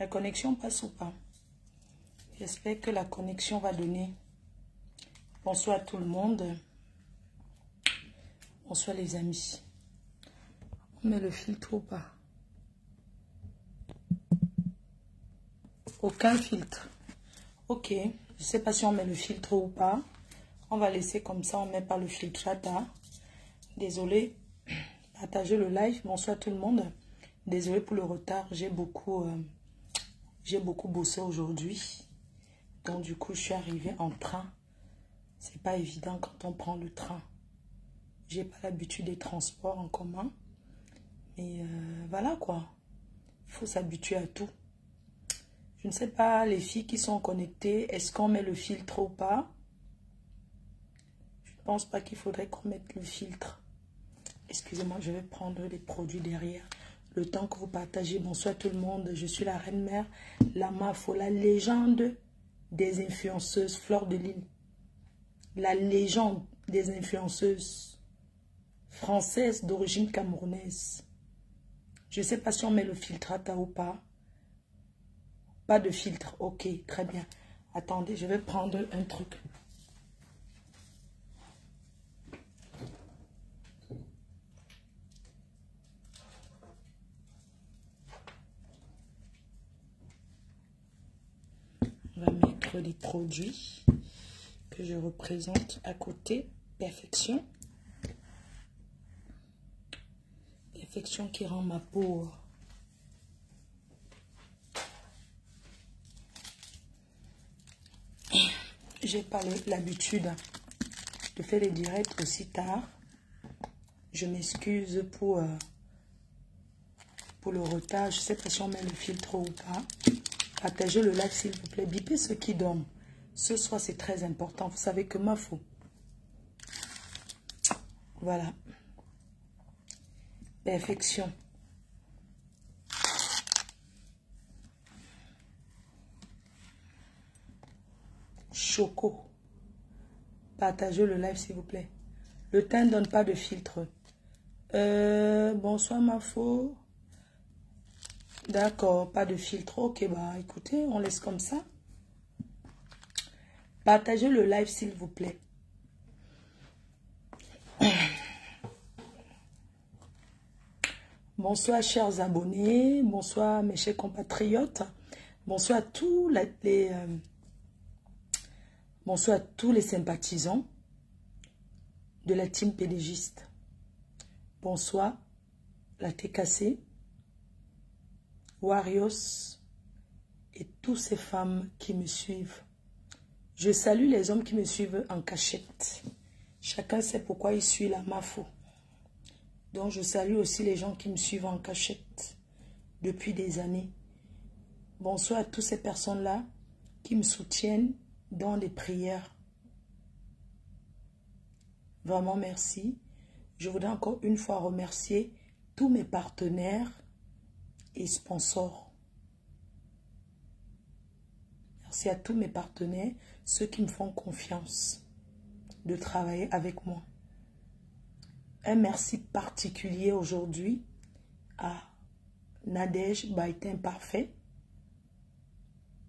La connexion passe ou pas? J'espère que la connexion va donner. Bonsoir à tout le monde. Bonsoir les amis. On met le filtre ou pas? Aucun filtre. Ok. Je ne sais pas si on met le filtre ou pas. On va laisser comme ça. On ne met pas le filtre. Désolé. Partagez le live. Bonsoir à tout le monde. Désolé pour le retard. J'ai beaucoup bossé aujourd'hui. Donc du coup, je suis arrivée en train. C'est pas évident quand on prend le train. J'ai pas l'habitude des transports en commun. Mais voilà quoi. Il faut s'habituer à tout. Je ne sais pas, les filles qui sont connectées, est-ce qu'on met le filtre ou pas? Je ne pense pas qu'il faudrait qu'on mette le filtre. Excusez-moi, je vais prendre les produits derrière. Le temps que vous partagez. Bonsoir tout le monde. Je suis la reine mère, la Mafo, la légende des influenceuses, Fleur de Lille. La légende des influenceuses françaises d'origine camerounaise. Je ne sais pas si on met le filtrata ou pas. Pas de filtre. Ok, très bien. Attendez, je vais prendre un truc. On va mettre les produits que je représente à côté. Perfection. Perfection qui rend ma peau... J'ai pas l'habitude de faire les directs aussi tard. Je m'excuse pour le retard. Je sais pas si on met le filtre ou pas. Partagez le live s'il vous plaît. Bipez ceux qui dorment. Ce soir, c'est très important. Vous savez que ma faute. Voilà. Perfection. Choco. Partagez le live s'il vous plaît. Le teint ne donne pas de filtre. Bonsoir ma faux. D'accord, pas de filtre. Ok, bah écoutez, on laisse comme ça. Partagez le live s'il vous plaît. Bonsoir chers abonnés. Bonsoir mes chers compatriotes. Bonsoir à tous bonsoir à tous les sympathisants de la team pédégiste. Bonsoir la TKC, Warriors et toutes ces femmes qui me suivent. Je salue les hommes qui me suivent en cachette. Chacun sait pourquoi il suit la Mafo. Donc je salue aussi les gens qui me suivent en cachette depuis des années. Bonsoir à toutes ces personnes-là qui me soutiennent dans les prières. Vraiment merci. Je voudrais encore une fois remercier tous mes partenaires et sponsors. Merci à tous mes partenaires, ceux qui me font confiance de travailler avec moi. Un merci particulier aujourd'hui à Nadège Baïtin Parfait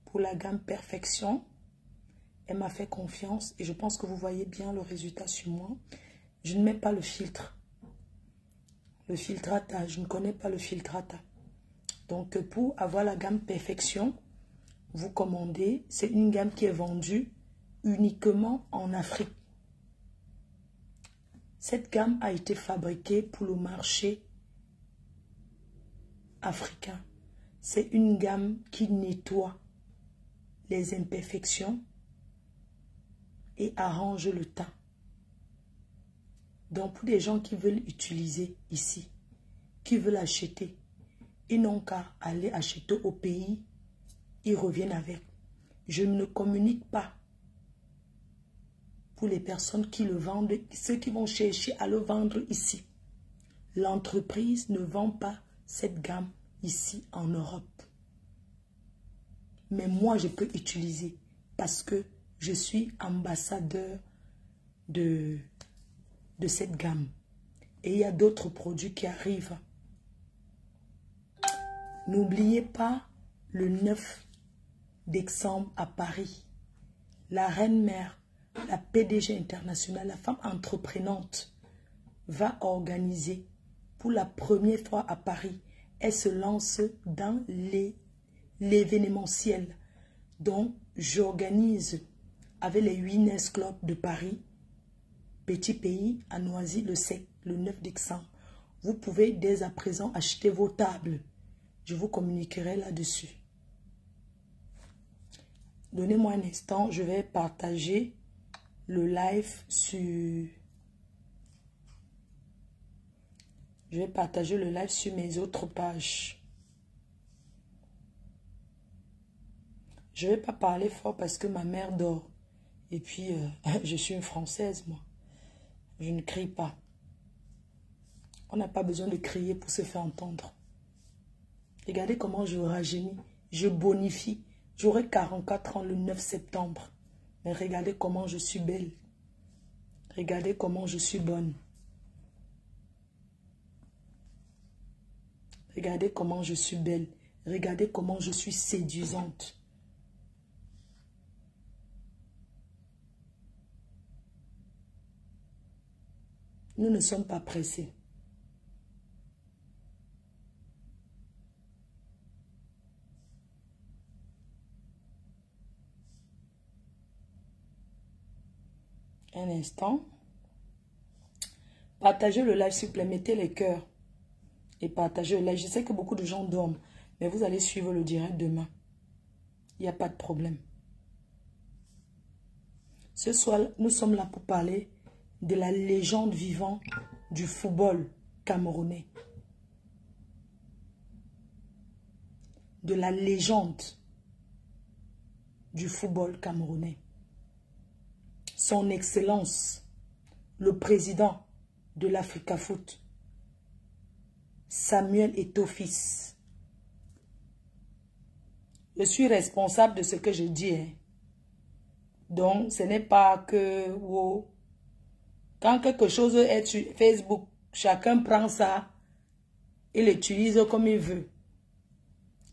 pour la gamme Perfection. Elle m'a fait confiance et je pense que vous voyez bien le résultat sur moi. Je ne mets pas le filtre. Le filtrata, je ne connais pas le filtrata. Donc pour avoir la gamme Perfection, vous commandez. C'est une gamme qui est vendue uniquement en Afrique. Cette gamme a été fabriquée pour le marché africain. C'est une gamme qui nettoie les imperfections et arrange le teint. Donc pour des gens qui veulent utiliser ici, qui veulent acheter, ils n'ont qu'à aller acheter au pays, ils reviennent avec. Je ne communique pas pour les personnes qui le vendent, ceux qui vont chercher à le vendre ici. L'entreprise ne vend pas cette gamme ici en Europe. Mais moi, je peux utiliser parce que je suis ambassadeur de cette gamme. Et il y a d'autres produits qui arrivent. N'oubliez pas le 9 décembre à Paris. La reine-mère, la PDG internationale, la femme entreprenante, va organiser pour la première fois à Paris. Elle se lance dans l'événementiel. Donc, j'organise avec les Winners Club de Paris, petit pays, à Noisy-le-Sec, le 9 décembre. Vous pouvez dès à présent acheter vos tables. Je vous communiquerai là-dessus. Donnez-moi un instant, je vais partager le live sur... Je vais partager le live sur mes autres pages. Je ne vais pas parler fort parce que ma mère dort. Et puis, je suis une Française, moi. Je ne crie pas. On n'a pas besoin de crier pour se faire entendre. Regardez comment je rajeunis. Je bonifie. J'aurai 44 ans le 9 septembre. Mais regardez comment je suis belle. Regardez comment je suis bonne. Regardez comment je suis belle. Regardez comment je suis séduisante. Nous ne sommes pas pressés. Un instant. Partagez le live s'il vous plaît. Mettez les cœurs. Et partagez le live. Je sais que beaucoup de gens dorment. Mais vous allez suivre le direct demain. Il n'y a pas de problème. Ce soir, nous sommes là pour parler de la légende vivante du football camerounais. De la légende du football camerounais. Son Excellence, le président de l'Africa Foot, Samuel Eto'o-Fils. Je suis responsable de ce que je dis. Hein. Donc, ce n'est pas que... Wow. Quand quelque chose est sur Facebook, chacun prend ça et l'utilise comme il veut.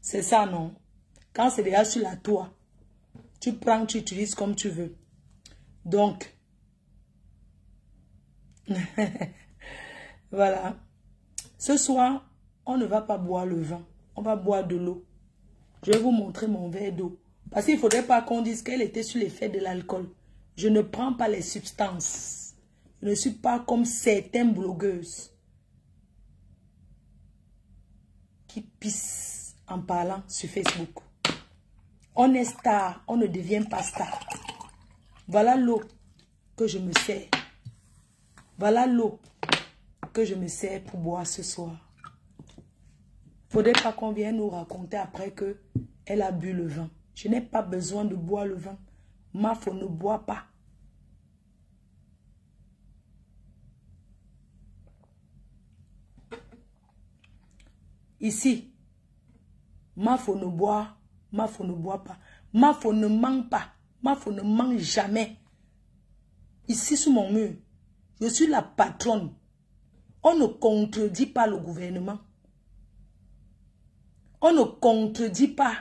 C'est ça, non? Quand c'est déjà sur la toile, tu prends, tu utilises comme tu veux. Donc, voilà. Ce soir, on ne va pas boire le vin. On va boire de l'eau. Je vais vous montrer mon verre d'eau. Parce qu'il ne faudrait pas qu'on dise qu'elle était sur l'effet de l'alcool. Je ne prends pas les substances. Je ne suis pas comme certaines blogueuses qui pissent en parlant sur Facebook. On est star, on ne devient pas star. Voilà l'eau que je me sers. Voilà l'eau que je me sers pour boire ce soir. Faudrait pas qu'on vienne nous raconter après que elle a bu le vin. Je n'ai pas besoin de boire le vin. Mafo ne boit pas. Ici, Mafo ne boit, Mafo ne boit pas. Mafo ne ment pas. Mafo ne ment jamais. Ici, sous mon mur, je suis la patronne. On ne contredit pas le gouvernement. On ne contredit pas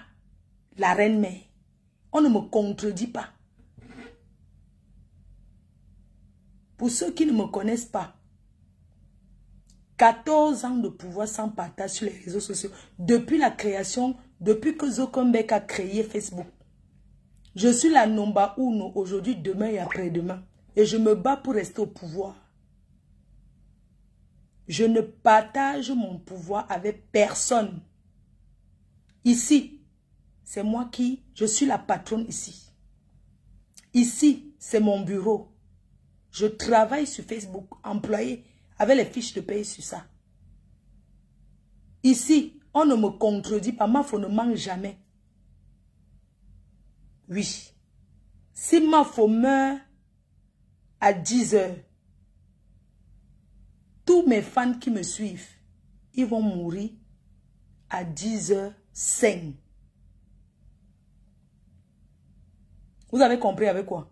la reine-mère. On ne me contredit pas. Pour ceux qui ne me connaissent pas, 14 ans de pouvoir sans partage sur les réseaux sociaux. Depuis la création, depuis que Zuckerberg a créé Facebook. Je suis la number uno aujourd'hui, demain et après-demain. Et je me bats pour rester au pouvoir. Je ne partage mon pouvoir avec personne. Ici, c'est moi qui... Je suis la patronne ici. Ici, c'est mon bureau. Je travaille sur Facebook, employé, avec les fiches de paye sur ça. Ici, on ne me contredit pas. Mafo ne ment jamais. Oui. Si Mafo meurt à 10 heures, tous mes fans qui me suivent, ils vont mourir à 10h05. Vous avez compris avec quoi?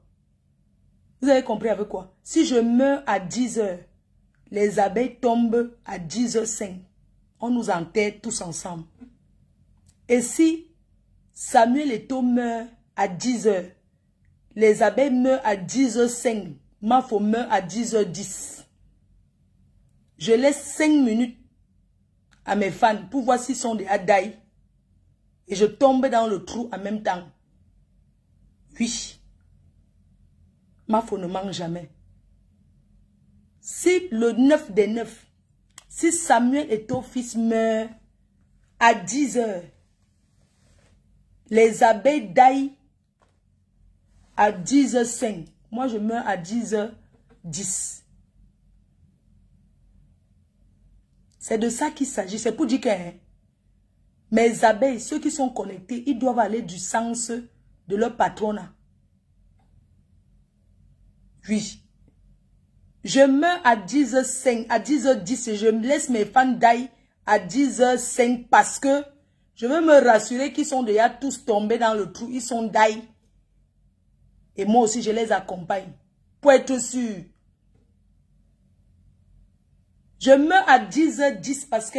Vous avez compris avec quoi? Si je meurs à 10h, les abeilles tombent à 10h05. On nous enterre tous ensemble. Et si Samuel Eto'o meurt à 10h. Les abeilles meurent à 10h05. Mafo meurt à 10h10. Je laisse 5 minutes à mes fans pour voir s'ils sont des Hadaï. Et je tombe dans le trou en même temps. Oui. Mafo ne manque jamais. Si le 9 des 9, si Samuel Eto'o fils meurt à 10h, les abeilles daillent à 10h05. Moi, je meurs à 10h10. C'est de ça qu'il s'agit. C'est pour dire que mes abeilles, ceux qui sont connectés, ils doivent aller du sens de leur patronat. Oui. Je meurs à 10h05, à 10h10 et je me laisse mes fans d'ail à 10h05 parce que je veux me rassurer qu'ils sont déjà tous tombés dans le trou. Ils sont d'ail. Et moi aussi, je les accompagne. Pour être sûr. Je meurs à 10h10 parce que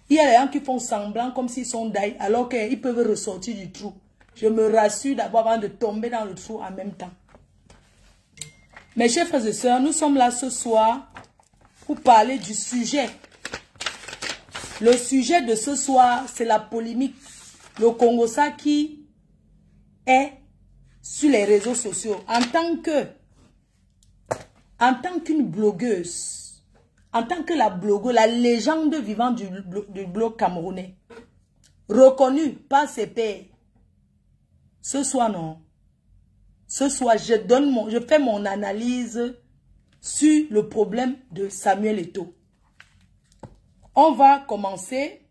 il y a des gens qui font semblant comme s'ils sont d'ail alors qu'ils peuvent ressortir du trou. Je me rassure d'abord avant de tomber dans le trou en même temps. Mes chers frères et sœurs, nous sommes là ce soir pour parler du sujet. Le sujet de ce soir, c'est la polémique. Le Congossa qui est sur les réseaux sociaux. En tant qu'une blogueuse, en tant que la blogueuse, la légende vivante du blog camerounais, reconnue par ses pairs, ce soir non. Ce soir, je fais mon analyse sur le problème de Samuel Eto'o. On va commencer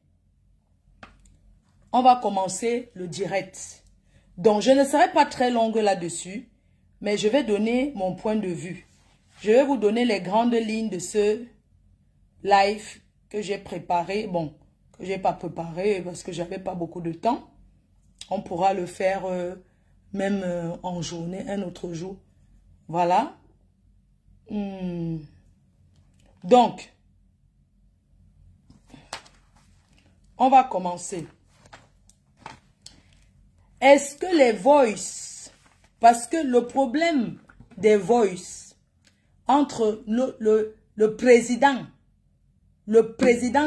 le direct. Donc, je ne serai pas très longue là-dessus, mais je vais donner mon point de vue. Je vais vous donner les grandes lignes de ce live que j'ai préparé. Bon, que je n'ai pas préparé parce que je n'avais pas beaucoup de temps. On pourra le faire même en journée, un autre jour. Voilà. Donc, on va commencer. Est-ce que les voices, parce que le problème des voices entre le président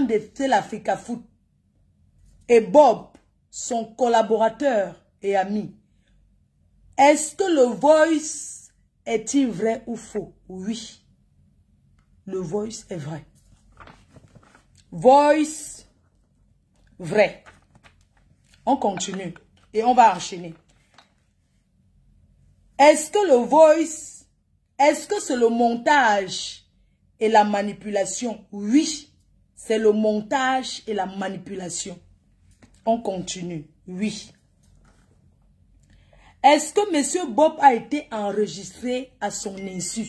de Tel Africa Foot et Bob, son collaborateur et ami, est-ce que le voice est-il vrai ou faux? Oui, le voice est vrai. Voice, vrai. On continue et on va enchaîner. Est-ce que le voice, est-ce que c'est le montage et la manipulation? Oui, c'est le montage et la manipulation. On continue, oui. Est-ce que M. Bob a été enregistré à son insu?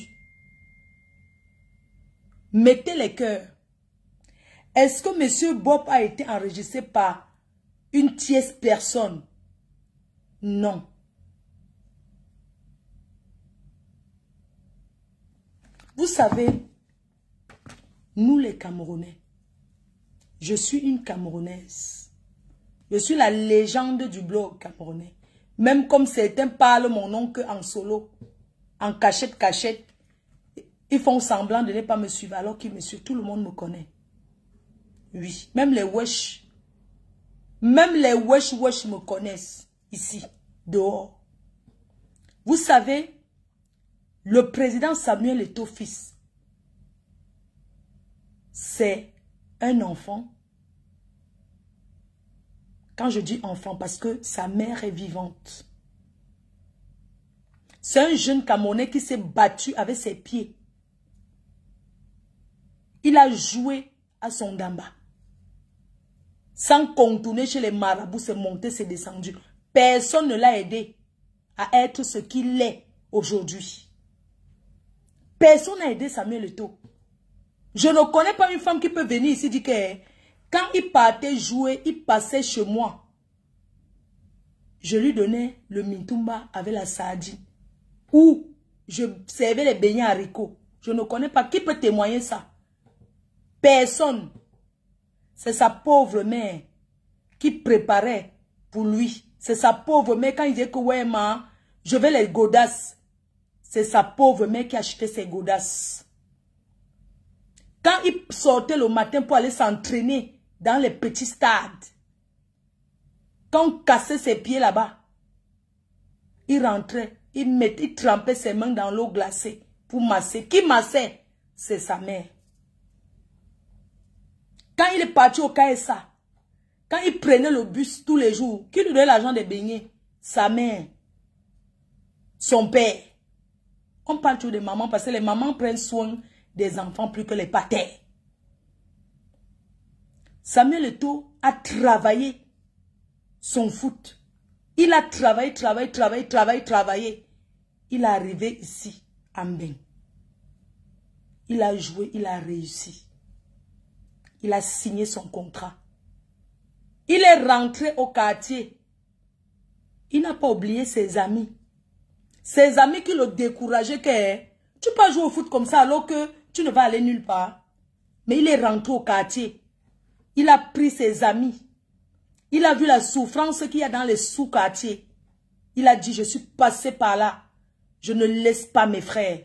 Mettez les cœurs. Est-ce que M. Bob a été enregistré par une tierce personne? Non. Vous savez, nous les Camerounais, je suis une Camerounaise. Je suis la légende du blog camerounais. Même comme certains parlent mon nom qu'en solo, en cachette, ils font semblant de ne pas me suivre alors qu'ils me suivent. Tout le monde me connaît. Oui, même les wesh me connaissent ici, dehors. Vous savez, le président Samuel Eto'o fils, c'est un enfant. Quand je dis enfant, parce que sa mère est vivante. C'est un jeune Camerounais qui s'est battu avec ses pieds. Il a joué à son damba. Sans contourner chez les marabouts, c'est monté, c'est descendu. Personne ne l'a aidé à être ce qu'il est aujourd'hui. Personne n'a aidé Samuel Eto'o. Je ne connais pas une femme qui peut venir ici et dire que quand il partait jouer, il passait chez moi. Je lui donnais le mintumba avec la sardine. Ou je servais les beignets haricots. Je ne connais pas. Qui peut témoigner ça? Personne. C'est sa pauvre mère qui préparait pour lui. C'est sa pauvre mère, quand il dit que ouais, ma, je vais les godasses. C'est sa pauvre mère qui a acheté ses godasses. Quand il sortait le matin pour aller s'entraîner dans les petits stades, quand on cassait ses pieds là-bas, il rentrait, il trempait ses mains dans l'eau glacée pour masser. Qui massait? C'est sa mère. Quand il est parti au KSA, quand il prenait le bus tous les jours, qui lui donnait l'argent de baigner? Sa mère. Son père. On parle toujours des mamans parce que les mamans prennent soin des enfants plus que les patères. Samuel Eto'o a travaillé son foot. Il a travaillé. Il est arrivé ici, à Mbeng. Il a joué, il a réussi. Il a signé son contrat. Il est rentré au quartier. Il n'a pas oublié ses amis. Ses amis qui le décourageaient que tu peux pas jouer au foot comme ça alors que tu ne vas aller nulle part. Mais il est rentré au quartier. Il a pris ses amis. Il a vu la souffrance qu'il y a dans les sous-quartiers. Il a dit, je suis passé par là. Je ne laisse pas mes frères.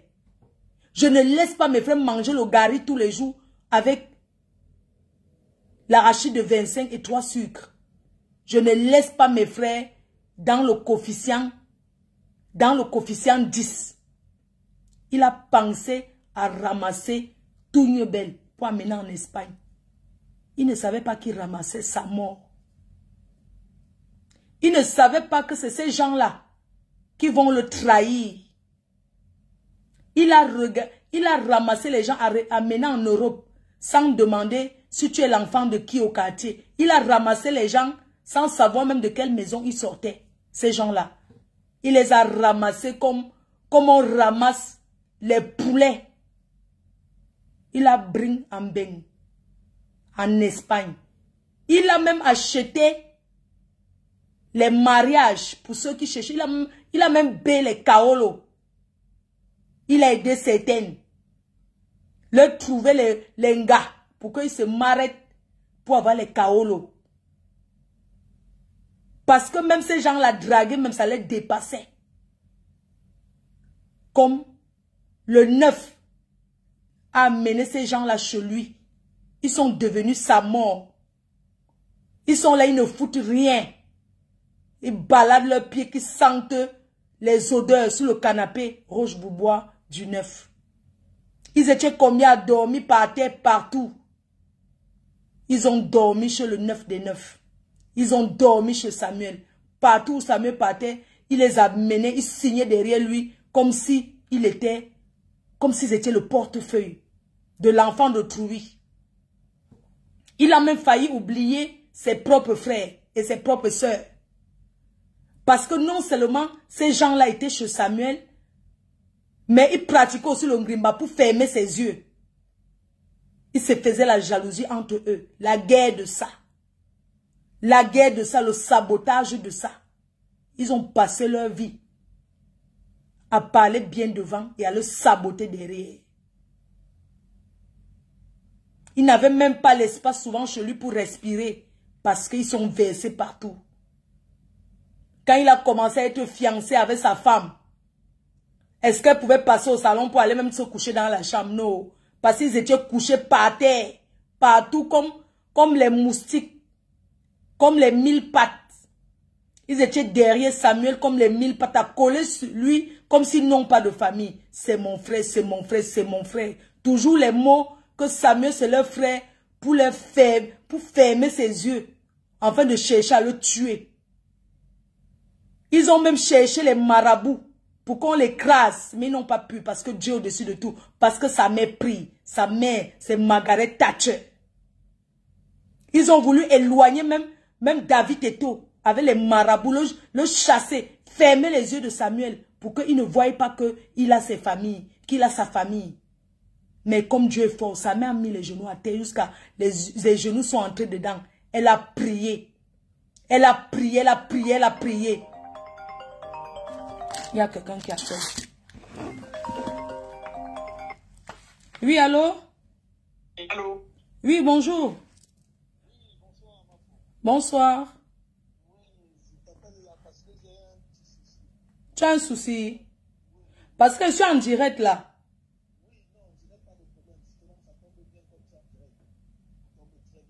Je ne laisse pas mes frères manger le gari tous les jours avec l'arachide de 25 et 3 sucres. Je ne laisse pas mes frères dans le coefficient 10. Il a pensé à ramasser Tougnebel pour amener en Espagne. Il ne savait pas qu'il ramassait sa mort. Il ne savait pas que c'est ces gens-là qui vont le trahir. Il a ramassé les gens, amené en Europe sans demander si tu es l'enfant de qui au quartier. Il a ramassé les gens sans savoir même de quelle maison ils sortaient, ces gens-là. Il les a ramassés comme on ramasse les poulets. Il a bring en Mbeng, en Espagne. Il a même acheté les mariages pour ceux qui cherchaient. Il a même payé les kaolos. Il a aidé certaines. Leur trouver les gars pour qu'ils se marient pour avoir les kaolos. Parce que même ces gens-là draguaient, même ça les dépassait. Comme le 9 a amené ces gens-là chez lui. Ils sont devenus sa mort. Ils sont là, ils ne foutent rien. Ils baladent leurs pieds qui sentent les odeurs sur le canapé Roche Boubois du 9. Ils étaient combien à dormir par terre partout. Ils ont dormi chez le 9 des 9. Ils ont dormi chez Samuel. Partout où Samuel partait, il les a menés, il signait derrière lui comme s'ils étaient le portefeuille de l'enfant d'autrui. Il a même failli oublier ses propres frères et ses propres sœurs. Parce que non seulement ces gens-là étaient chez Samuel, mais ils pratiquaient aussi le ngrimba pour fermer ses yeux. Ils se faisaient la jalousie entre eux. La guerre de ça. La guerre de ça, le sabotage de ça. Ils ont passé leur vie à parler bien devant et à le saboter derrière. Ils n'avaient même pas l'espace souvent chez lui pour respirer parce qu'ils sont versés partout. Quand il a commencé à être fiancé avec sa femme, est-ce qu'elle pouvait passer au salon pour aller même se coucher dans la chambre? Non. Parce qu'ils étaient couchés par terre, partout comme les moustiques, comme les 1000 pattes. Ils étaient derrière Samuel comme les 1000 pattes à coller sur lui comme s'ils n'ont pas de famille. C'est mon frère, c'est mon frère, c'est mon frère. Toujours les mots que Samuel c'est leur frère pour fermer ses yeux afin de chercher à le tuer. Ils ont même cherché les marabouts pour qu'on l'écrase, mais ils n'ont pas pu parce que Dieu est au-dessus de tout. Parce que sa mère prie. Sa mère, c'est Margaret Thatcher. Ils ont voulu éloigner même David Eto'o avec les marabouts, le chasser, fermer les yeux de Samuel pour qu'il ne voie pas qu'il a ses familles, qu'il a sa famille. Mais comme Dieu est fort, sa mère a mis les genoux à terre jusqu'à les genoux sont entrés dedans. Elle a prié. Elle a prié, elle a prié, elle a prié. Il y a quelqu'un qui appelle. Oui, allô? Allô? Oui, bonjour. Bonsoir. Tu as un souci? Parce que je suis en direct là.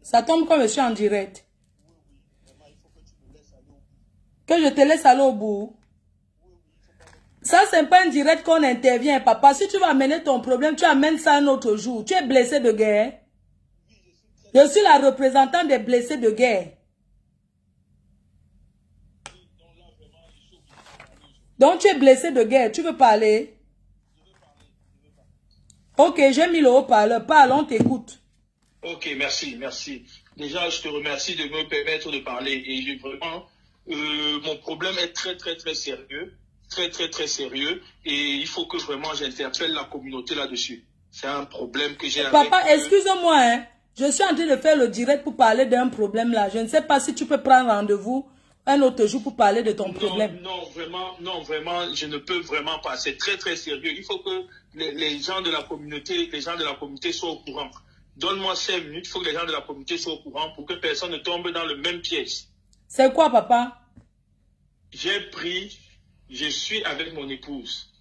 Ça tombe comme je suis en direct. Que je te laisse aller au bout. Ça, c'est pas un direct qu'on intervient, papa. Si tu vas amener ton problème, tu amènes ça un autre jour. Tu es blessé de guerre. Je suis la représentante des blessés de guerre. Donc, tu es blessé de guerre. Tu veux parler? Ok, j'ai mis le haut-parleur. Parle, on t'écoute. Ok, merci, merci. Déjà, je te remercie de me permettre de parler. Et vraiment, mon problème est très, très, très sérieux. Très, très, très sérieux. Et il faut que vraiment j'interpelle la communauté là-dessus. C'est un problème que j'ai avec... Papa, excuse-moi, hein. Je suis en train de faire le direct pour parler d'un problème là. Je ne sais pas si tu peux prendre rendez-vous un autre jour pour parler de ton problème. Non, vraiment, je ne peux vraiment pas. C'est très, très sérieux. Il faut que les gens de la communauté soient au courant. Donne-moi 5 minutes, il faut que les gens de la communauté soient au courant pour que personne ne tombe dans le même piège. C'est quoi, papa? Je suis avec mon épouse.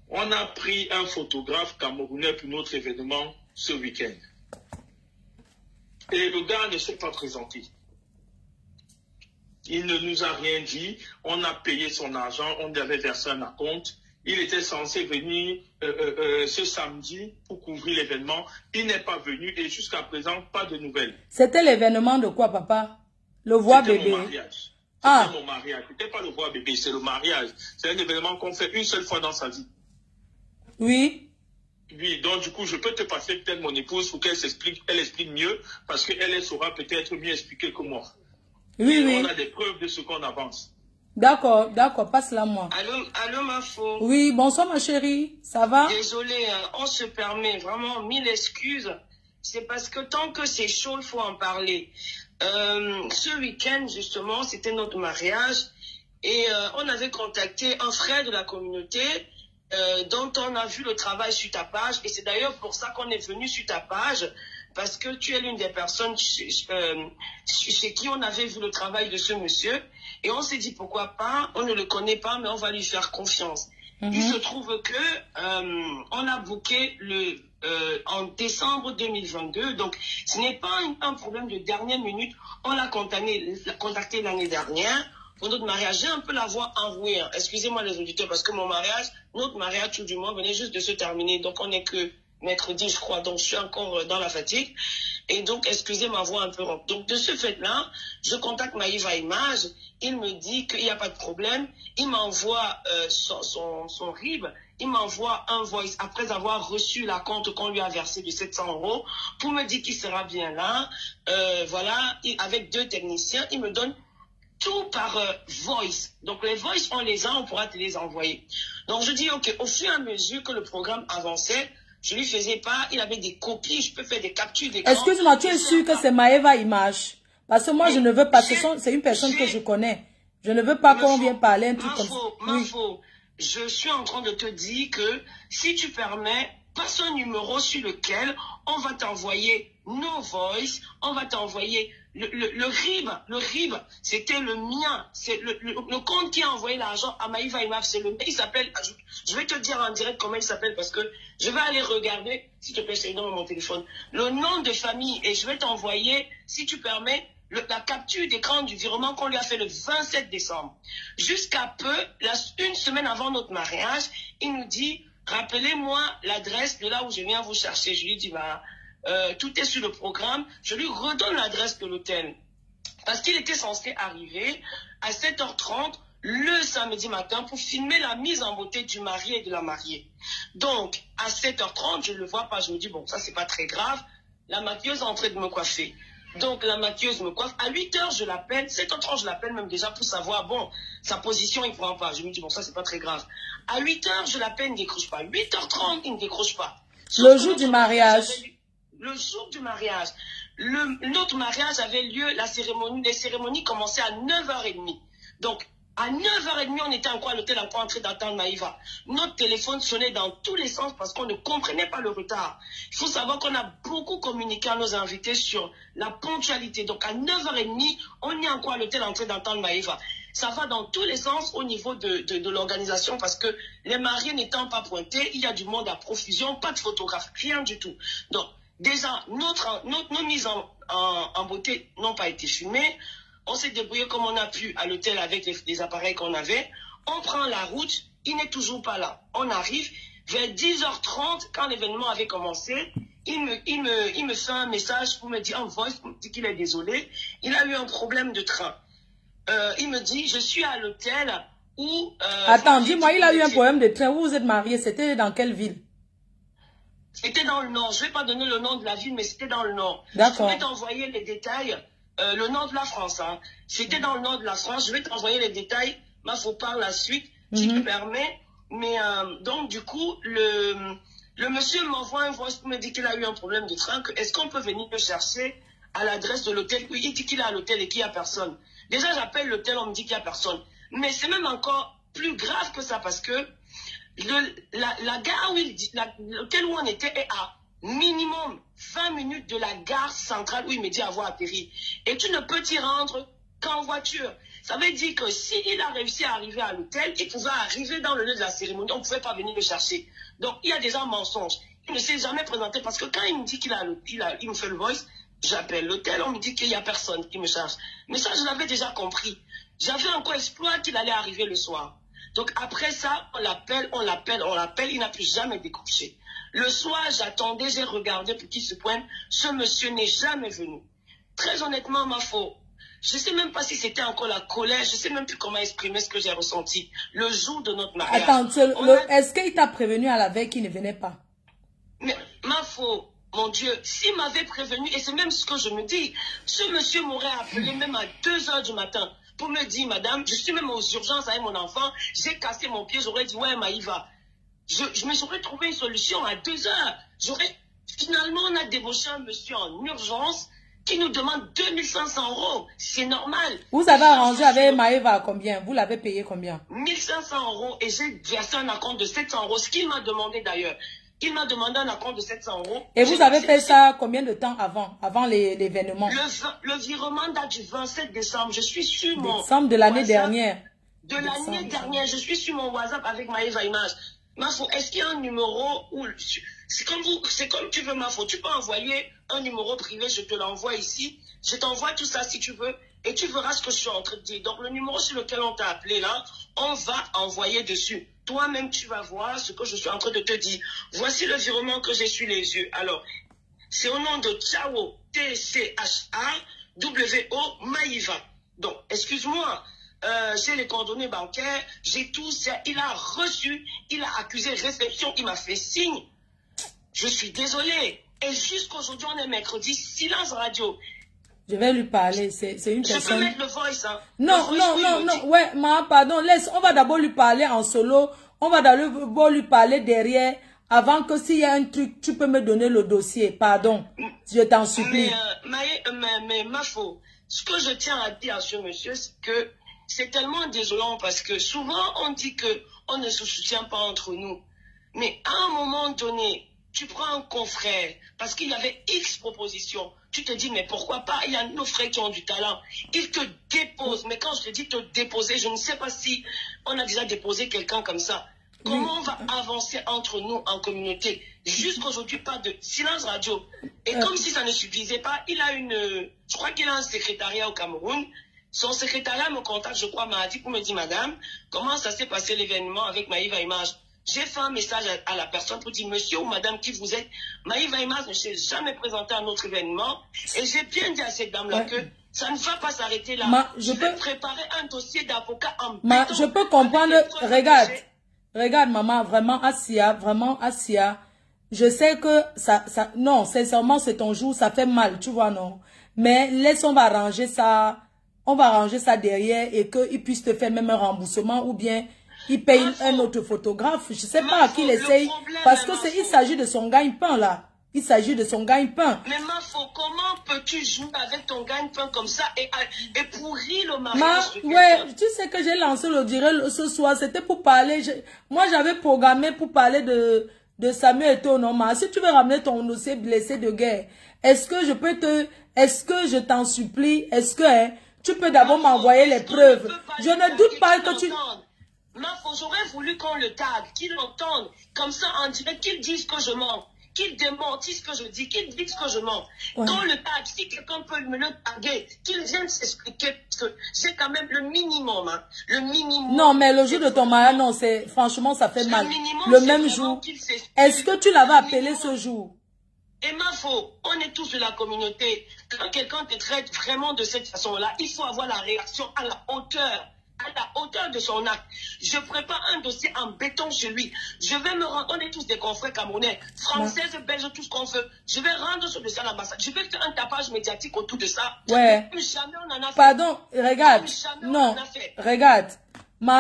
On a pris un photographe camerounais pour notre événement ce week-end. Et le gars ne s'est pas présenté. Il ne nous a rien dit. On a payé son argent. On avait versé un acompte. Il était censé venir ce samedi pour couvrir l'événement. Il n'est pas venu et jusqu'à présent, pas de nouvelles. C'était l'événement de quoi, papa? Le voix bébé? C'était mon mariage. C'était mon mariage. C'était pas le voix bébé, c'est le mariage. C'est un événement qu'on fait une seule fois dans sa vie. Oui. Oui, donc du coup, je peux te passer peut-être mon épouse pour qu'elle s'explique, elle explique mieux, parce qu'elle saura peut-être mieux expliquer que moi. Oui, et oui. On a des preuves de ce qu'on avance. D'accord, passe-la moi. Allô, ma faux. Oui, bonsoir ma chérie, ça va? Désolée, on se permet vraiment 1000 excuses. C'est parce que tant que c'est chaud, il faut en parler. Ce week-end, justement, c'était notre mariage et on avait contacté un frère de la communauté dont on a vu le travail sur ta page. Et c'est d'ailleurs pour ça qu'on est venu sur ta page, parce que tu es l'une des personnes chez qui on avait vu le travail de ce monsieur. Et on s'est dit, pourquoi pas, on ne le connaît pas, mais on va lui faire confiance. Il se trouve que on a booké en décembre 2022. Donc, ce n'est pas un problème de dernière minute. On l'a contacté l'année dernière pour notre mariage. J'ai un peu la voix enrouée. Hein. Excusez-moi les auditeurs, parce que notre mariage, tout du moins, venait juste de se terminer. Donc, on n'est que mercredi, je crois. Donc, je suis encore dans la fatigue. Et donc, excusez ma voix un peu ronde. Donc, de ce fait-là, je contacte Maïva Image. Il me dit qu'il n'y a pas de problème. Il m'envoie son RIB. Il m'envoie un voice après avoir reçu la compte qu'on lui a versé de 700 € pour me dire qu'il sera bien là. Voilà, avec 2 techniciens. Il me donne tout par voice. Donc, les voice, on pourra te les envoyer. Donc, je dis, OK, au fur et à mesure que le programme avançait, je lui faisais pas, il avait des copies, je peux faire des captures d'écran. Excuse-moi, tu es sûr que c'est Maïva Image? Parce que moi, je ne veux pas, c'est une personne que je connais. Je ne veux pas qu'on vienne parler un truc comme ça. Je suis en train de te dire que si tu permets, passe un numéro sur lequel on va t'envoyer nos voice, on va t'envoyer le RIB. Le RIB, c'était le mien. C'est le compte qui a envoyé l'argent à Maïva Imaf. C'est le mien. Il s'appelle, je vais te dire en direct comment il s'appelle parce que je vais aller regarder, s'il te plaît, c'est dans mon téléphone, le nom de famille et je vais t'envoyer, si tu permets, la capture d'écran du virement qu'on lui a fait le 27 décembre. Jusqu'à peu, une semaine avant notre mariage, il nous dit, rappelez-moi l'adresse de là où je viens vous chercher. Je lui dis, tout est sur le programme. Je lui redonne l'adresse de l'hôtel. Parce qu'il était censé arriver à 7h30 le samedi matin pour filmer la mise en beauté du marié et de la mariée. Donc, à 7h30, je ne le vois pas. Je me dis, bon, ça, c'est pas très grave. La maquilleuse est en train de me coiffer. Donc, la maquilleuse me coiffe. À 8h, je l'appelle. 7h30, je l'appelle même déjà pour savoir, bon, sa position, il ne prend pas. Je me dis, bon, ça, c'est pas très grave. À 8h, je l'appelle, il ne décroche pas. 8h30, il ne décroche pas. Le jour du mariage. Le jour du mariage. Notre mariage avait lieu, les cérémonies commençaient à 9h30. Donc, à 9h30, on était encore à l'hôtel, encore en train d'attendre Maïva. Notre téléphone sonnait dans tous les sens parce qu'on ne comprenait pas le retard. Il faut savoir qu'on a beaucoup communiqué à nos invités sur la ponctualité. Donc, à 9h30, on est encore à l'hôtel en train d'attendre Maïva. Ça va dans tous les sens au niveau de l'organisation parce que les mariés n'étant pas pointés, il y a du monde à profusion, pas de photographes, rien du tout. Donc, déjà, nos mises en beauté n'ont pas été filmées. On s'est débrouillé comme on a pu à l'hôtel avec les appareils qu'on avait. On prend la route, il n'est toujours pas là. On arrive vers 10h30, quand l'événement avait commencé, il me fait un message pour me dire en voice, pour me dire qu'il est désolé. Il a eu un problème de train. Il me dit, je suis à l'hôtel où... Attends, dis-moi, il a eu un problème de train. Où vous êtes mariés? C'était dans quelle ville? C'était dans le nord. Je ne vais pas donner le nom de la ville, mais c'était dans le nord. D'accord. Je vais t'envoyer les détails. Le nord de la France. Hein. C'était dans le nord de la France. Je vais t'envoyer les détails. Il faut par la suite, si tu me permets. Mais donc, du coup, le monsieur m'envoie un voice pour me dire qu'il a eu un problème de train. Est-ce qu'on peut venir le chercher à l'adresse de l'hôtel? Oui, il dit qu'il est à l'hôtel et qu'il n'y a personne. Déjà, j'appelle l'hôtel, on me dit qu'il n'y a personne. Mais c'est même encore plus grave que ça parce que la gare où l'hôtel où on était est à minimum 20 minutes de la gare centrale où il me dit avoir atterri. Et tu ne peux t'y rendre qu'en voiture. Ça veut dire que s'il a réussi à arriver à l'hôtel, il pouvait arriver dans le lieu de la cérémonie. On ne pouvait pas venir le chercher. Donc, il y a déjà un mensonge. Il ne s'est jamais présenté parce que quand il me dit qu'il me fait le voice, j'appelle l'hôtel, on me dit qu'il n'y a personne qui me charge. Mais ça, je l'avais déjà compris. J'avais encore espoir qu'il allait arriver le soir. Donc, après ça, on l'appelle, il n'a plus jamais décroché. Le soir, j'attendais, j'ai regardé pour qu'il se pointe. Ce monsieur n'est jamais venu. Très honnêtement, je ne sais même pas si c'était encore la colère, je ne sais même plus comment exprimer ce que j'ai ressenti le jour de notre mariage. Attends, est-ce qu'il t'a prévenu à la veille qu'il ne venait pas? Mais mon Dieu, s'il m'avait prévenu, et c'est même ce que je me dis, ce monsieur m'aurait appelé même à 2h du matin pour me dire, madame, je suis même aux urgences avec mon enfant, j'ai cassé mon pied, j'aurais dit, ouais, Maïva. Je me serais trouvé une solution à 2h. Finalement, on a débauché un monsieur en urgence qui nous demande 2500 €. C'est normal. Vous avez arrangé avec Maïva à combien? Vous l'avez payé combien? 1500 € et j'ai versé un acompte de 700 €. Ce qu'il m'a demandé d'ailleurs. Il m'a demandé un acompte de 700 €. Et vous avez fait ça combien de temps avant l'événement? Le virement date du 27 décembre. Je suis sur mon décembre de l'année dernière. De l'année dernière, je suis sur mon WhatsApp avec Maïva Image. Est-ce qu'il y a un numéro où... C'est comme tu veux, tu peux envoyer un numéro privé, je te l'envoie ici. Je t'envoie tout ça si tu veux. Et tu verras ce que je suis en train de dire. Donc, le numéro sur lequel on t'a appelé là, on va envoyer dessus. Toi-même, tu vas voir ce que je suis en train de te dire. Voici le virement que j'ai sur les yeux. Alors, c'est au nom de Chao, T-C-H-A-W-O, Maïva. Donc, excuse-moi, j'ai les coordonnées bancaires, j'ai tout ça. Il a reçu, il a accusé réception, il m'a fait signe. Je suis désolée. Et jusqu'aujourd'hui, on est mercredi, silence radio. Je vais lui parler, c'est une personne... Je peux mettre le voice, hein. Non, ouais, pardon, laisse, on va d'abord lui parler en solo, on va d'abord lui parler derrière, avant que s'il y a un truc, tu peux me donner le dossier, pardon, je t'en supplie. Mais ce que je tiens à dire à ce monsieur, c'est que c'est tellement désolant parce que souvent on dit qu'on ne se soutient pas entre nous. Mais à un moment donné, tu prends un confrère, parce qu'il y avait X propositions. Tu te dis, mais pourquoi pas? Il y a nos frères qui ont du talent. Ils te déposent. Mais quand je te dis te déposer, je ne sais pas si on a déjà déposé quelqu'un comme ça. Comment on va avancer entre nous en communauté? Jusqu'aujourd'hui, pas de silence radio. Et comme si ça ne suffisait pas, il a je crois qu'il a un secrétariat au Cameroun. Son secrétariat me contacte, je crois, m'a dit pour me dire, madame, comment ça s'est passé l'événement avec Maïva Image? J'ai fait un message à la personne pour dire, monsieur ou madame, qui vous êtes? Maïva Image ne s'est jamais présentée à notre événement. Et j'ai bien dit à cette dame-là que ça ne va pas s'arrêter là. Je vais préparer un dossier d'avocat en béton. Je peux comprendre. Regarde, maman, vraiment, Assia. Je sais que non, sincèrement, c'est ton jour, ça fait mal, tu vois, non? Mais laisse, on va arranger ça derrière et qu'il puisse te faire même un remboursement ou bien il paye un autre photographe. Je sais pas à qui il essaye. Parce que il s'agit de son gagne-pain, là. Il s'agit de son gagne-pain. Mais comment peux-tu jouer avec ton gagne-pain comme ça et pourrir le mariage de quelqu'un? Ouais, tu sais que j'ai lancé le direct ce soir. C'était pour parler. Moi, j'avais programmé pour parler de Samuel Eto'o Normal. Si tu veux ramener ton dossier blessé de guerre, est-ce que je t'en supplie, est-ce que tu peux d'abord m'envoyer les preuves. Je ne doute pas que tu... J'aurais voulu qu'on le tag, qu'il l'entende. Comme ça, on dirait qu'ils disent que je mens. Qu'ils démentissent ce que je dis, qu'ils disent que je mens. Ouais. Quand le tag, si quelqu'un peut me le taguer, qu'il vienne s'expliquer, parce que c'est quand même le minimum. Hein, le minimum. Non, mais le jour de ton mariage, non, c'est franchement, ça fait mal. Le même jour. Est-ce que tu l'avais appelé ce jour? Et ma faute, on est tous de la communauté. Quand quelqu'un te traite vraiment de cette façon-là, il faut avoir la réaction à la hauteur de son acte. Je prépare un dossier en béton chez lui. Je vais me rendre, on est tous des confrères camerounais, françaises, belges, tout ce qu'on veut. Je vais rendre ce dossier à l'ambassade. Je vais faire un tapage médiatique autour de ça. Ouais. Jamais on en a fait. Pardon, regarde. Non, regarde.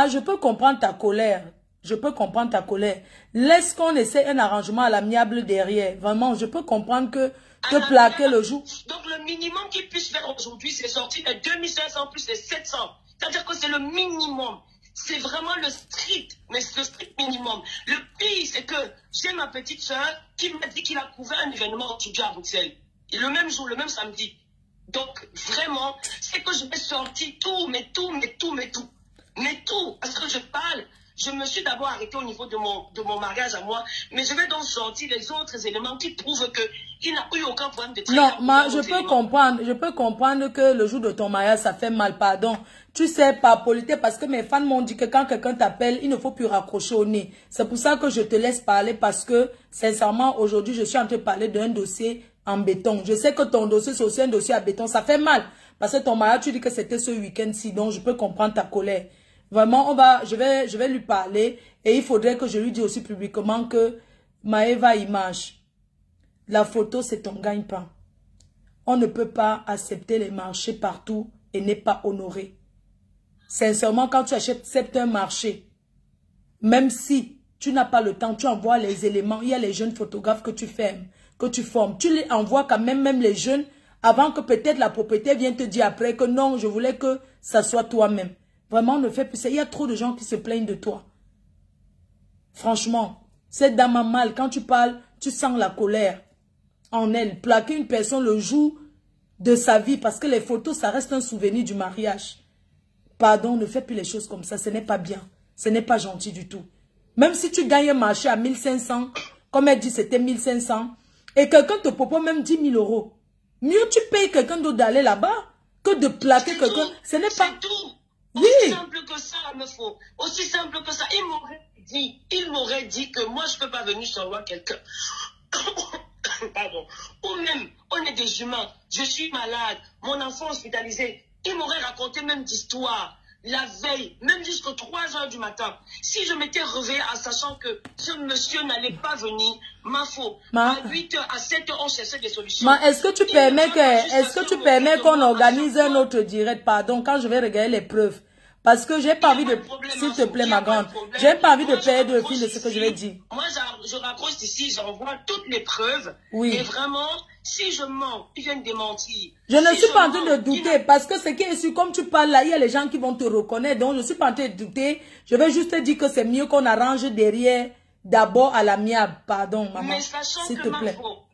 Je peux comprendre ta colère. Je peux comprendre ta colère. Laisse qu'on essaie un arrangement à l'amiable derrière. Vraiment, je peux comprendre que te plaquer le jour. Donc, le minimum qu'il puisse faire aujourd'hui, c'est sortir les 2500 plus les 700. C'est-à-dire que c'est le minimum. C'est vraiment le strict, mais c'est le strict minimum. Le pire, c'est que j'ai ma petite soeur qui m'a dit qu'il a trouvé un événement aujourd'hui à Bruxelles. Et le même jour, le même samedi. Donc, vraiment, c'est que je vais sortir tout. Parce que je parle. Je me suis d'abord arrêtée au niveau de mon mariage à moi, mais je vais donc sortir les autres éléments qui prouvent qu'il n'a eu aucun problème de traitement. Non, je peux comprendre que le jour de ton mariage, ça fait mal, pardon. Tu sais, par politesse, parce que mes fans m'ont dit que quand quelqu'un t'appelle, il ne faut plus raccrocher au nez. C'est pour ça que je te laisse parler, parce que, sincèrement, aujourd'hui, je suis en train de parler d'un dossier en béton. Je sais que ton dossier, c'est aussi un dossier à béton. Ça fait mal, parce que ton mariage, tu dis que c'était ce week-end-ci, donc je peux comprendre ta colère. Vraiment, je vais lui parler et il faudrait que je lui dise aussi publiquement que Maëva Image, la photo c'est ton gagne-pain. On ne peut pas accepter les marchés partout et n'est pas honoré. Sincèrement, quand tu acceptes un marché, même si tu n'as pas le temps, tu envoies les éléments, il y a les jeunes photographes que tu formes, tu les envoies quand même les jeunes, avant que peut-être la propriétaire vienne te dire après que non, je voulais que ça soit toi-même. Vraiment, ne fais plus ça. Il y a trop de gens qui se plaignent de toi. Franchement, cette dame a mal. Quand tu parles, tu sens la colère en elle. Plaquer une personne le jour de sa vie, parce que les photos, ça reste un souvenir du mariage. Pardon, ne fais plus les choses comme ça. Ce n'est pas bien. Ce n'est pas gentil du tout. Même si tu gagnes un marché à 1500, comme elle dit, c'était 1500, et quelqu'un te propose même 10 000 euros. Mieux tu payes quelqu'un d'autre d'aller là-bas que de plaquer quelqu'un. Ce n'est pas... Oui. Aussi simple que ça, me faut. Aussi simple que ça. Il m'aurait dit que moi, je ne peux pas venir sur moi quelqu'un. Pardon. Ou même, on est des humains. Je suis malade. Mon enfant hospitalisé. Il m'aurait raconté même d'histoire. La veille, même jusqu'aux 3 h du matin. Si je m'étais réveillée en sachant que ce monsieur n'allait pas venir, ma faute. À 8 h, à 7 h, on cherchait des solutions. Est-ce que tu permets qu'on organise un autre direct, pardon, quand je vais regarder les preuves? Parce que j'ai pas envie de... S'il te plaît, ma grande. J'ai pas envie de perdre le fil de ce que je vais dire. Moi, je raccroche ici, j'envoie toutes les preuves. Oui. Et vraiment, si je mens, ils viennent démentir. Je ne suis pas en train de douter. Parce que ce qui est sûr, comme tu parles là, il y a les gens qui vont te reconnaître. Donc, je ne suis pas en train de douter. Je vais juste te dire que c'est mieux qu'on arrange derrière, d'abord à l'amiable. Pardon, maman. Mais sachant que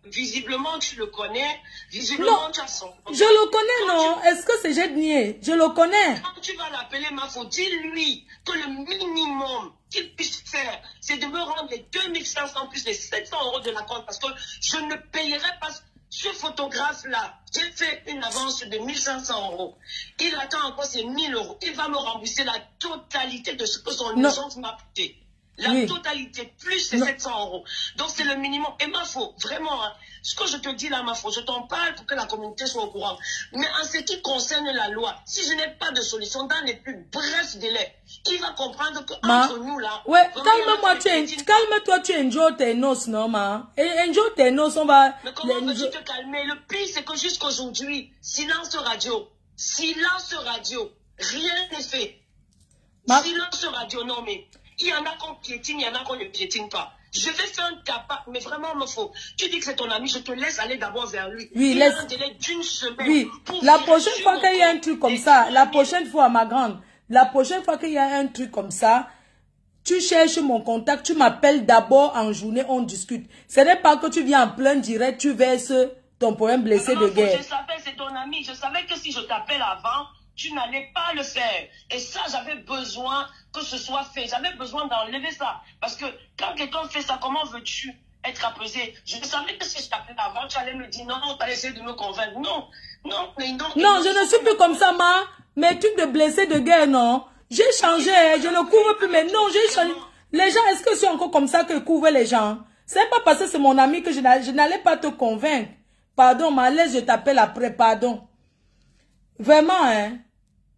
visiblement, tu le connais. Visiblement, tu as son... Je le connais, non? Est-ce que c'est j'ai nié? Je le connais. Quand tu vas l'appeler, dis-lui que le minimum qu'il puisse faire, c'est de me rendre les 2500 plus les 700 euros de la compte. Parce que je ne payerai pas ce photographe-là. J'ai fait une avance de 1500 euros. Il attend encore ses 1000 euros. Il va me rembourser la totalité de ce que son agence m'a coûté. La totalité, plus les 700 euros. Donc, c'est le minimum. Et ma faute, vraiment, hein, ce que je te dis là, ma faute, je t'en parle pour que la communauté soit au courant. Mais en ce qui concerne la loi, si je n'ai pas de solution dans les plus brefs délais, il va comprendre qu'entre nous là... Ouais, calme-toi, tu enjoy tes noces, non, ma? Et enjoy tes noces, on va... Mais comment veux-tu te calmer? Le pire, c'est que jusqu'aujourd'hui, silence radio, rien n'est fait. Silence radio, non, mais... Il y en a qu'on piétine, il y en a qu'on ne piétine pas. Je vais faire un tapas, mais vraiment, il me faut. Tu dis que c'est ton ami, je te laisse aller d'abord vers lui. Oui, il y a un délai d'une semaine. Oui, la prochaine fois qu'il y a un truc comme ça, la prochaine fois, ma grande, la prochaine fois qu'il y a un truc comme ça, tu cherches mon contact, tu m'appelles d'abord en journée, on discute. Ce n'est pas que tu viens en plein direct, tu verses ton problème blessé de guerre. Je savais, c'est ton ami. Je savais que si je t'appelle avant, tu n'allais pas le faire. Et ça, j'avais besoin que ce soit fait. J'avais besoin d'enlever ça. Parce que quand quelqu'un fait ça, comment veux-tu être apaisé? Je savais que si je t'appelais avant, tu allais me dire non, tu allais essayer de me convaincre. Non, non, mais non. Non, je ne suis plus comme ça, ma. Mes trucs de blessés de guerre, non. J'ai changé, je ne couvre plus, mais non, j'ai changé. Les gens, est-ce que c'est encore comme ça que couvrent les gens? C'est pas parce que c'est mon ami que je n'allais pas te convaincre. Pardon, ma laisse, je t'appelle après, pardon. Vraiment, hein.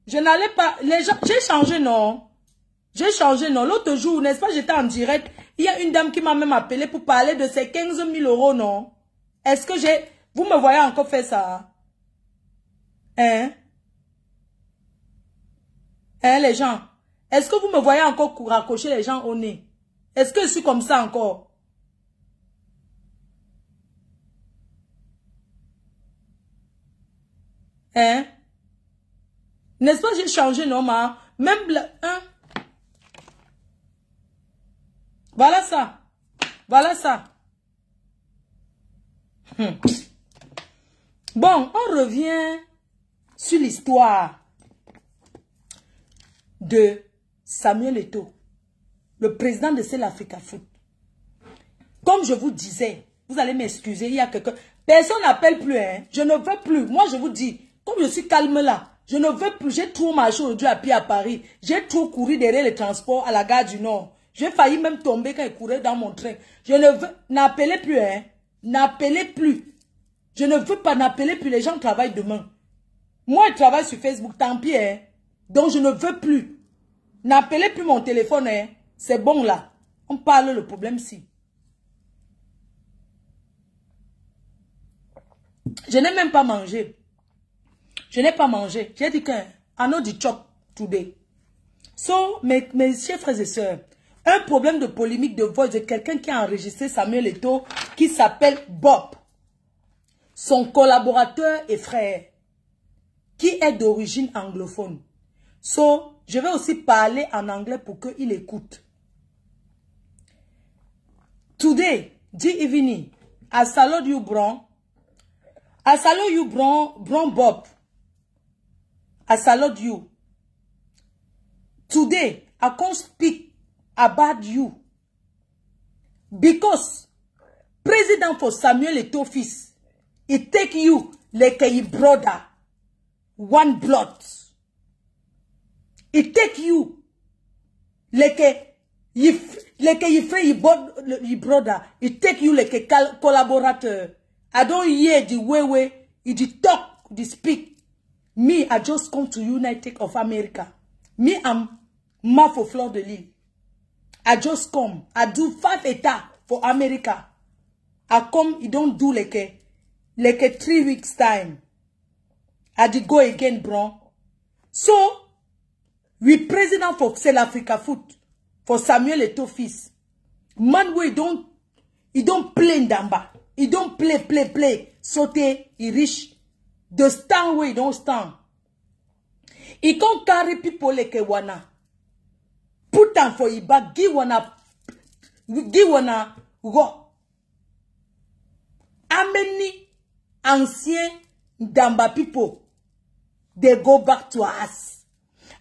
Je n'allais pas... Les gens... J'ai changé, non. J'ai changé, non. L'autre jour, n'est-ce pas, j'étais en direct. Il y a une dame qui m'a même appelé pour parler de ses 15 000 €, non. Est-ce que j'ai... Vous me voyez encore faire ça? Hein? Hein, les gens? Est-ce que vous me voyez encore raccrocher les gens au nez? Est-ce que je suis comme ça encore? Hein? N'est-ce pas, j'ai changé, non, ma? Même, hein? Voilà ça. Voilà ça. Bon, on revient sur l'histoire de Samuel Eto'o, le président de Cell Africa Foot. Comme je vous disais, vous allez m'excuser, il y a quelqu'un... Personne n'appelle plus, hein? Je ne veux plus. Moi, je vous dis, comme je suis calme là, je ne veux plus. J'ai trop marché aujourd'hui à pied à Paris. J'ai trop couru derrière les transports à la gare du Nord. J'ai failli même tomber quand je courais dans mon train. Je ne veux... N'appelez plus, hein? N'appelez plus. Je ne veux pas, n'appeler plus. Les gens travaillent demain. Moi, je travaille sur Facebook, tant pis, hein? Donc, je ne veux plus. N'appelez plus mon téléphone, hein? C'est bon, là. On parle le problème, si. Je n'ai même pas mangé. Je n'ai pas mangé. J'ai dit que I know the chop today. So, mes chers frères et sœurs, un problème de polémique de voix de quelqu'un qui a enregistré Samuel Eto'o, qui s'appelle Bob, son collaborateur et frère, qui est d'origine anglophone. So, je vais aussi parler en anglais pour qu'il écoute. Today, this evening, I salute you, bro. I salute you, bro Bob. I salute you. Today, I can't speak about you. Because President for Samuel Eto'o fils, it take you like a brother, one blood. It take you like a friend, brother. It take you like a collaborator. I don't hear the way you talk, the speak. Me, I just come to United of America. Me, I'm Mafo Fleur de Lille. I just come. I do 5 États for America. I come, you don't do like a 3 weeks time. I did go again, bro. So, we president for Cell Africa Foot, for Samuel Eto'o fils. Man, we don't play Ndamba. He don't play. Saute, he reach. The stand where he don't stand. He can't carry people like a wana. Put them for you back. Give wana go. How many ancient Ndamba people they go back to us?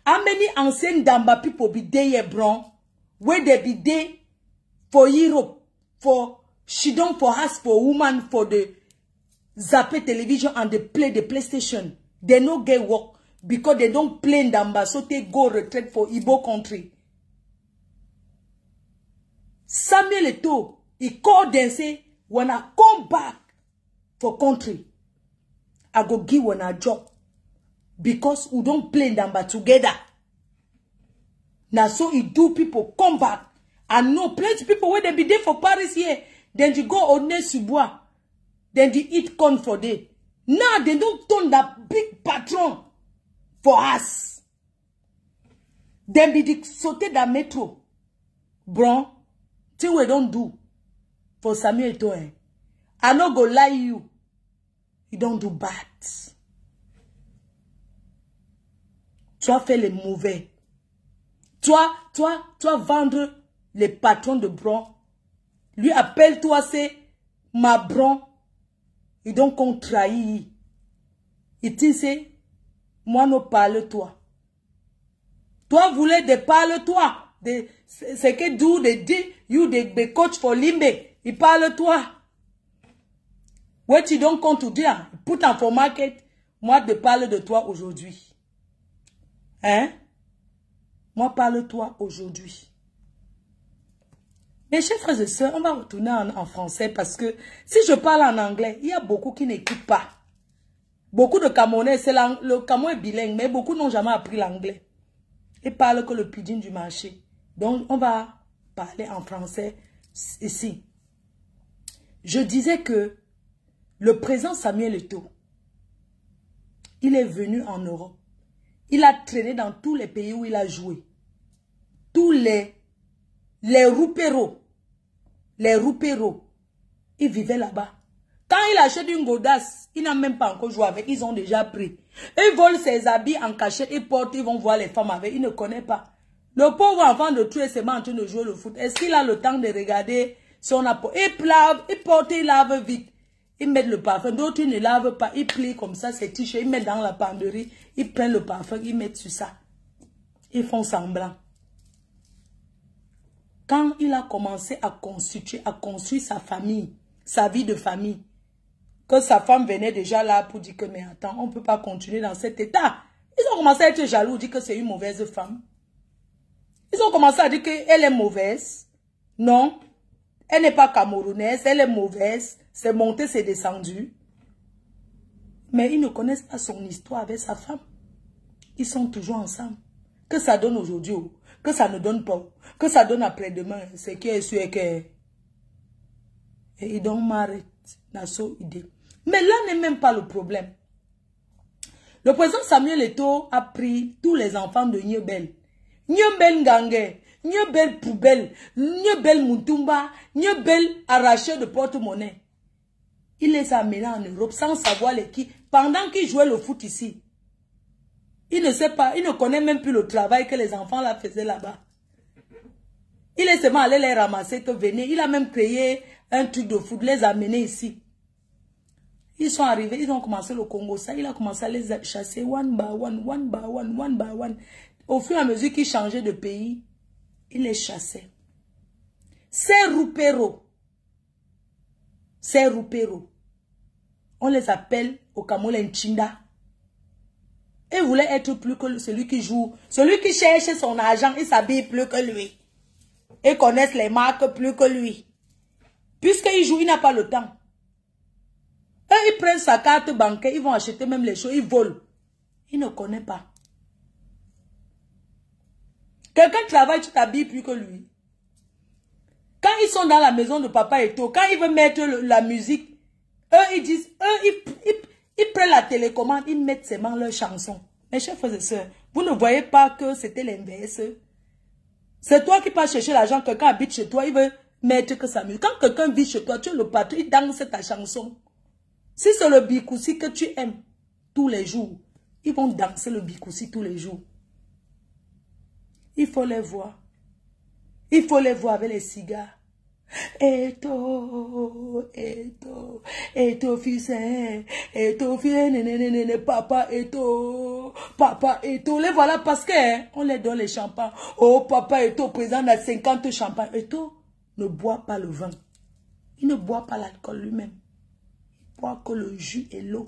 How many ancient Ndamba people be there here, bro? Where they be there for Europe, for Shidon, for us, for woman, for the Zappé television and they play the PlayStation. They no get work because they don't play Ndamba, so they go retreat for Igbo country. Samuel Eto'o, he called and say, when I come back for country, I go give one a job. Because we don't play Ndamba together. Now so he do people come back. And no plenty people where they be there for Paris here. Then you go on Nesubwa. Then they eat corn for day. Now they don't turn that big patron for us. Then be the sauté that metro. Bro, thing we don't do for Samuel Eto'o. I no go lie you. You don't do bad. Tu as fait les mauvais. Toi vendre les patrons de bron. Lui appelle-toi, c'est ma bron. Et donc on trahit. Il dit c'est Moi, ne parle-toi. Toi, voulez de parle-toi. C'est que d'où de dit, you the coach for Limbe. Il parle-toi. What you don't come to dire? Put en for market. Moi, je parle de toi aujourd'hui. Hein? Moi, parle-toi aujourd'hui. Mes chers frères et sœurs, on va retourner en français parce que si je parle en anglais, il y a beaucoup qui n'écoutent pas. Beaucoup de Camerounais, le Cameroun est bilingue, mais beaucoup n'ont jamais appris l'anglais. Ils parlent que le pidgin du marché. Donc, on va parler en français ici. Je disais que le président Samuel Eto'o, il est venu en Europe. Il a traîné dans tous les pays où il a joué. Tous les rouperos, ils vivaient là-bas. Quand il achète une godasse, il n'a même pas encore joué avec, ils ont déjà pris. Ils volent ses habits en cachette, ils portent, ils vont voir les femmes avec, il ne connaît pas. Le pauvre enfant de tuer ses mains en train de jouer le foot, est-ce qu'il a le temps de regarder son apport? Il porte, il lave vite. Ils mettent le parfum, d'autres ils ne lavent pas, ils plient comme ça, ses t-shirts, ils mettent dans la penderie, ils prennent le parfum, ils mettent sur ça. Ils font semblant. Quand il a commencé à construire sa famille, sa vie de famille, que sa femme venait déjà là pour dire que, mais attends, on ne peut pas continuer dans cet état. Ils ont commencé à être jaloux, dire que c'est une mauvaise femme. Ils ont commencé à dire qu'elle est mauvaise. Non, elle n'est pas camerounaise, elle est mauvaise. C'est monté, c'est descendu. Mais ils ne connaissent pas son histoire avec sa femme. Ils sont toujours ensemble. Que ça donne aujourd'hui, que ça ne donne pas, que ça donne après-demain, c'est qui est sûr que... Et ils don't marry. Mais là n'est même pas le problème. Le président Samuel Eto'o a pris tous les enfants de Nyebel. Nyebel Ngangé, Nyebel Poubelle, Nyebel Moutumba, Nyebel arraché de porte-monnaie. Il les a amenés en Europe sans savoir les qui. Pendant qu'ils jouaient le foot ici. Il ne sait pas, il ne connaît même plus le travail que les enfants là faisaient là-bas. Il est seulement allé les ramasser, que venez. Il a même créé un truc de foot, les amener ici. Ils sont arrivés, ils ont commencé le Congo. Ça, il a commencé à les chasser one by one, one by one, one by one. Au fur et à mesure qu'ils changeaient de pays, il les chassait. Ces rouperos, on les appelle au Cameroun les Nchinda. Il voulait être plus que celui qui joue. Celui qui cherche son argent, il s'habille plus que lui. Ils connaissent les marques plus que lui. Puisqu'il joue, il n'a pas le temps. Eux, ils prennent sa carte bancaire, ils vont acheter même les choses, ils volent. Il ne connaît pas. Quelqu'un travaille, tu t'habilles plus que lui. Quand ils sont dans la maison de papa et tout, quand ils veulent mettre la musique, eux, ils disent, ils prennent la télécommande, ils mettent seulement leurs chansons. Mes chers frères et sœurs, vous ne voyez pas que c'était l'inverse. C'est toi qui pars chercher l'argent, quelqu'un habite chez toi, il veut mettre que sa musique. Quand quelqu'un vit chez toi, tu es le patron, il danse ta chanson. Si c'est le bikoussi que tu aimes tous les jours, ils vont danser le bikoussi tous les jours. Il faut les voir. Il faut les voir avec les cigares. Eto, fils, papa, papa, les voilà parce que on les donne les champagnes. Oh, papa, président a 50 champagnes. Eto ne boit pas le vin. Il ne boit pas l'alcool lui-même. Il boit que le jus et l'eau.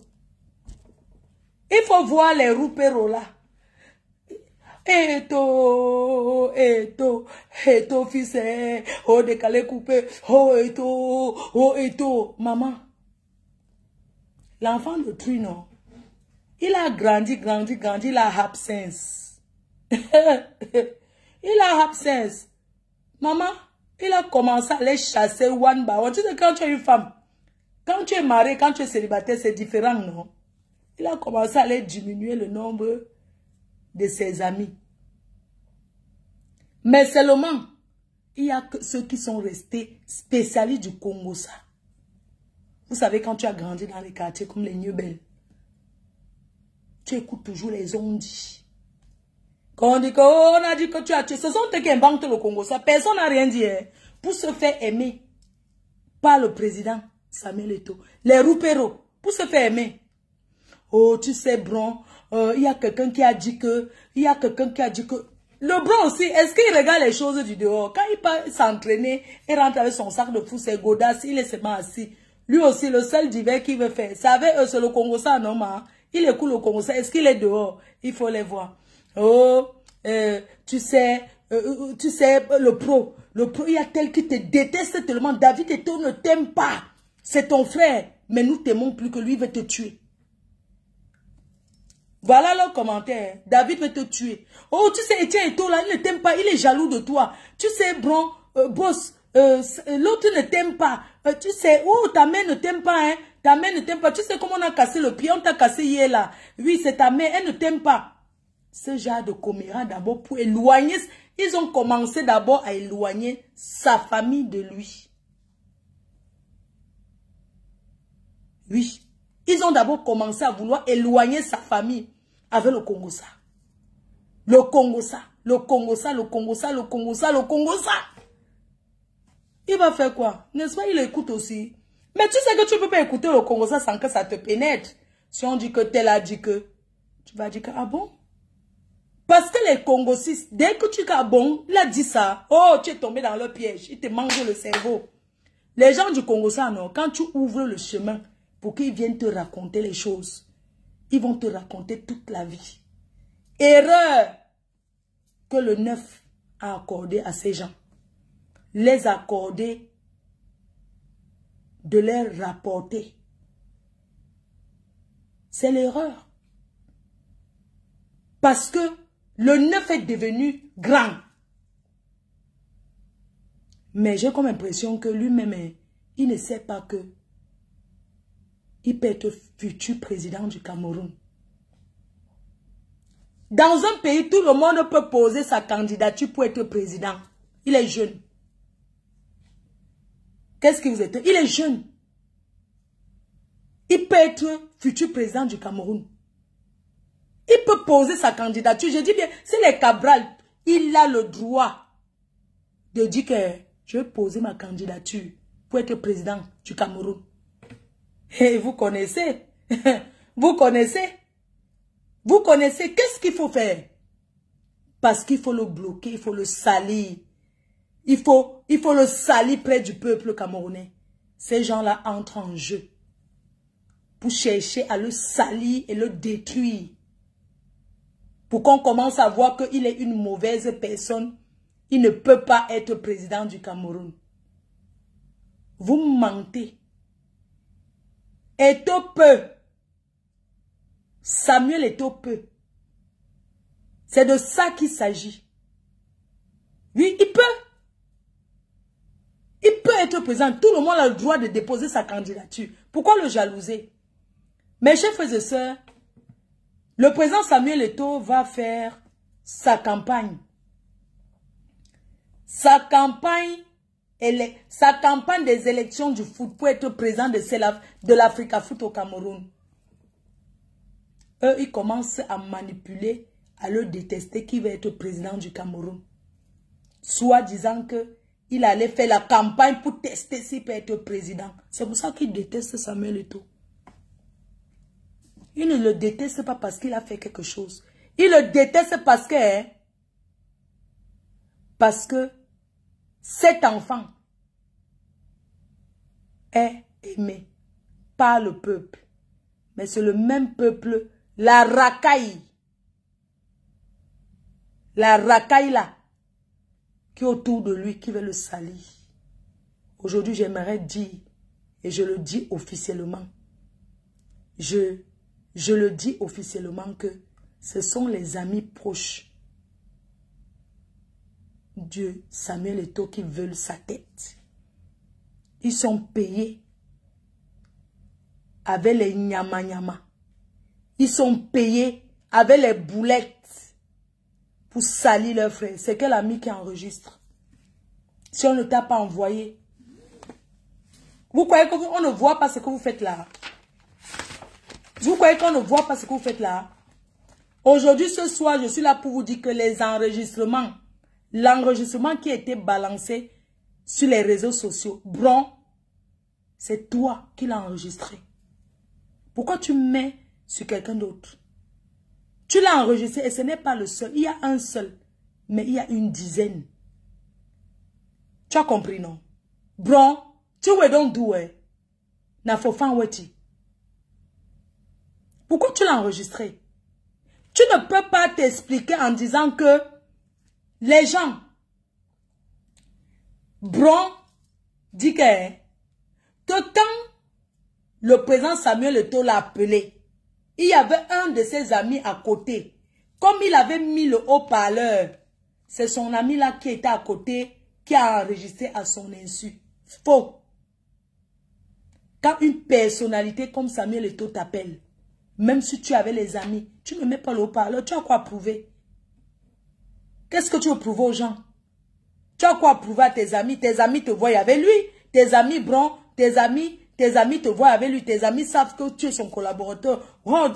Il faut voir les rouperos là. Eto, fils, oh, décalé, coupé, eto, maman. L'enfant de Trino, il a grandi, il a absence. Il a absence. Maman, il a commencé à les chasser one by one. Tu sais, quand tu es une femme, quand tu es mariée, quand tu es célibataire, c'est différent, non? Il a commencé à les diminuer le nombre de ses amis. Mais seulement, il y a que ceux qui sont restés spécialistes du Congo, ça. Vous savez, quand tu as grandi dans les quartiers comme les Nyebel, tu écoutes toujours les ondis. Quand on dit qu'on a dit que tu as tué, ce sont eux qui inventent le Congo, ça. Personne n'a rien dit. Hein. Pour se faire aimer par le président Samuel Eto'o. Les rouperos, pour se faire aimer. Oh, tu sais, Bron, il y a quelqu'un qui a dit que, Le bro aussi, est-ce qu'il regarde les choses du dehors? Quand il part s'entraîner et rentre avec son sac de fou, c'est godasses, il est seulement assis. Lui aussi, le seul divers qu'il veut faire. Ça avec eux, c'est le Congo ça, non, ma? Il écoute le Congo ça. Est-ce qu'il est dehors? Il faut les voir. Oh, tu sais, le pro, il y a tel qui te déteste tellement. David et toi ne t'aiment pas. C'est ton frère. Mais nous t'aimons plus que lui, il veut te tuer. Voilà le commentaire. David veut te tuer. Oh, tu sais, Etienne Eto, là, il ne t'aime pas. Il est jaloux de toi. Tu sais, Bron, boss, l'autre ne t'aime pas. Tu sais, oh, ta mère ne t'aime pas, hein. Ta mère ne t'aime pas. Tu sais comment on a cassé le pied? On t'a cassé hier, là. Oui, c'est ta mère. Elle ne t'aime pas. Ce genre de commérants, d'abord, pour éloigner. Ils ont commencé d'abord à éloigner sa famille de lui. Oui. Ils ont d'abord commencé à vouloir éloigner sa famille avec le Congo ça. Le Congo ça. Le Congo ça, le Congo ça, le Congo ça, le Congo ça. Il va faire quoi? N'est-ce pas? Il écoute aussi. Mais tu sais que tu ne peux pas écouter le Congo ça sans que ça te pénètre. Si on dit que tel a dit que, tu vas dire que, ah bon? Parce que les Congosistes, dès que tu dis, ah bon, il a dit ça. Oh, tu es tombé dans le piège. Il te mange le cerveau. Les gens du Congo ça, non, quand tu ouvres le chemin, pour qu'ils viennent te raconter les choses. Ils vont te raconter toute la vie. Erreur que le 9 a accordé à ces gens. Les accorder, de les rapporter. C'est l'erreur. Parce que le 9 est devenu grand. Mais j'ai comme impression que lui-même, il ne sait pas que il peut être futur président du Cameroun. Dans un pays, tout le monde peut poser sa candidature pour être président. Il est jeune. Qu'est-ce que vous êtes? Il est jeune. Il peut être futur président du Cameroun. Il peut poser sa candidature. Je dis bien, c'est les Cabral. Il a le droit de dire que je vais poser ma candidature pour être président du Cameroun. Et vous connaissez, vous connaissez, qu'est-ce qu'il faut faire? Parce qu'il faut le bloquer, il faut le salir. Il faut le salir près du peuple camerounais. Ces gens-là entrent en jeu pour chercher à le salir et le détruire. Pour qu'on commence à voir qu'il est une mauvaise personne, il ne peut pas être président du Cameroun. Vous mentez. Eto peut. Samuel Eto peut. C'est de ça qu'il s'agit. Oui, il peut. Il peut être président. Tout le monde a le droit de déposer sa candidature. Pourquoi le jalouser? Mes chers frères et sœurs, le président Samuel Eto va faire sa campagne. Sa campagne des élections du foot pour être président de l'Africa Foot au Cameroun. Eux, ils commencent à manipuler, à le détester qui va être président du Cameroun. Soit disant qu'il allait faire la campagne pour tester s'il peut être président. C'est pour ça qu'ils détestent Samuel Eto. Ils ne le détestent pas parce qu'il a fait quelque chose. Ils le détestent parce que cet enfant est aimé par le peuple. Mais c'est le même peuple, la racaille là, qui est autour de lui, qui veut le salir. Aujourd'hui, j'aimerais dire, et je le dis officiellement, je le dis officiellement que ce sont les amis proches de Samuel Eto qui veulent sa tête. Ils sont payés avec les nyama-nyama. Ils sont payés avec les boulettes pour salir leurs frères. C'est quel ami qui enregistre? Si on ne t'a pas envoyé, vous croyez qu'on ne voit pas ce que vous faites là? Vous croyez qu'on ne voit pas ce que vous faites là? Aujourd'hui, ce soir, je suis là pour vous dire que les enregistrements, l'enregistrement qui a été balancé sur les réseaux sociaux, Bron, c'est toi qui l'as enregistré. Pourquoi tu mets sur quelqu'un d'autre? Tu l'as enregistré et ce n'est pas le seul. Il y a un seul. Mais il y a une dizaine. Tu as compris, non? Bron, tu veux donc doué. Na fofan weti. Pourquoi tu l'as enregistré? Tu ne peux pas t'expliquer en disant que les gens, Bron dit que quand le président Samuel Eto'o l'a appelé, il y avait un de ses amis à côté. Comme il avait mis le haut-parleur, c'est son ami là qui était à côté qui a enregistré à son insu. Faux. Quand une personnalité comme Samuel Eto'o t'appelle, même si tu avais les amis, tu ne mets pas le haut-parleur, tu as quoi prouver? Qu'est-ce que tu veux prouver aux gens? Tu as quoi prouver à tes amis? Tes amis te voient avec lui. Tes amis, Bron, tes amis te voient avec lui. Tes amis savent que tu es son collaborateur. How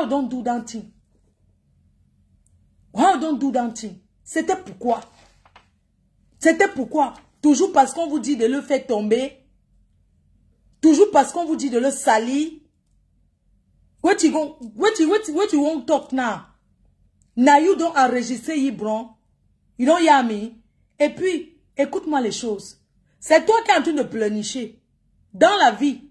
don't do that thing? How don't do that thing? C'était pourquoi? C'était pourquoi? Toujours parce qu'on vous dit de le faire tomber. Toujours parce qu'on vous dit de le salir. What you won't talk now? Now you don't enregistrer Yibron. You don't hear me? Et puis, écoute-moi les choses. C'est toi qui es en train de pleurnicher. Dans la vie,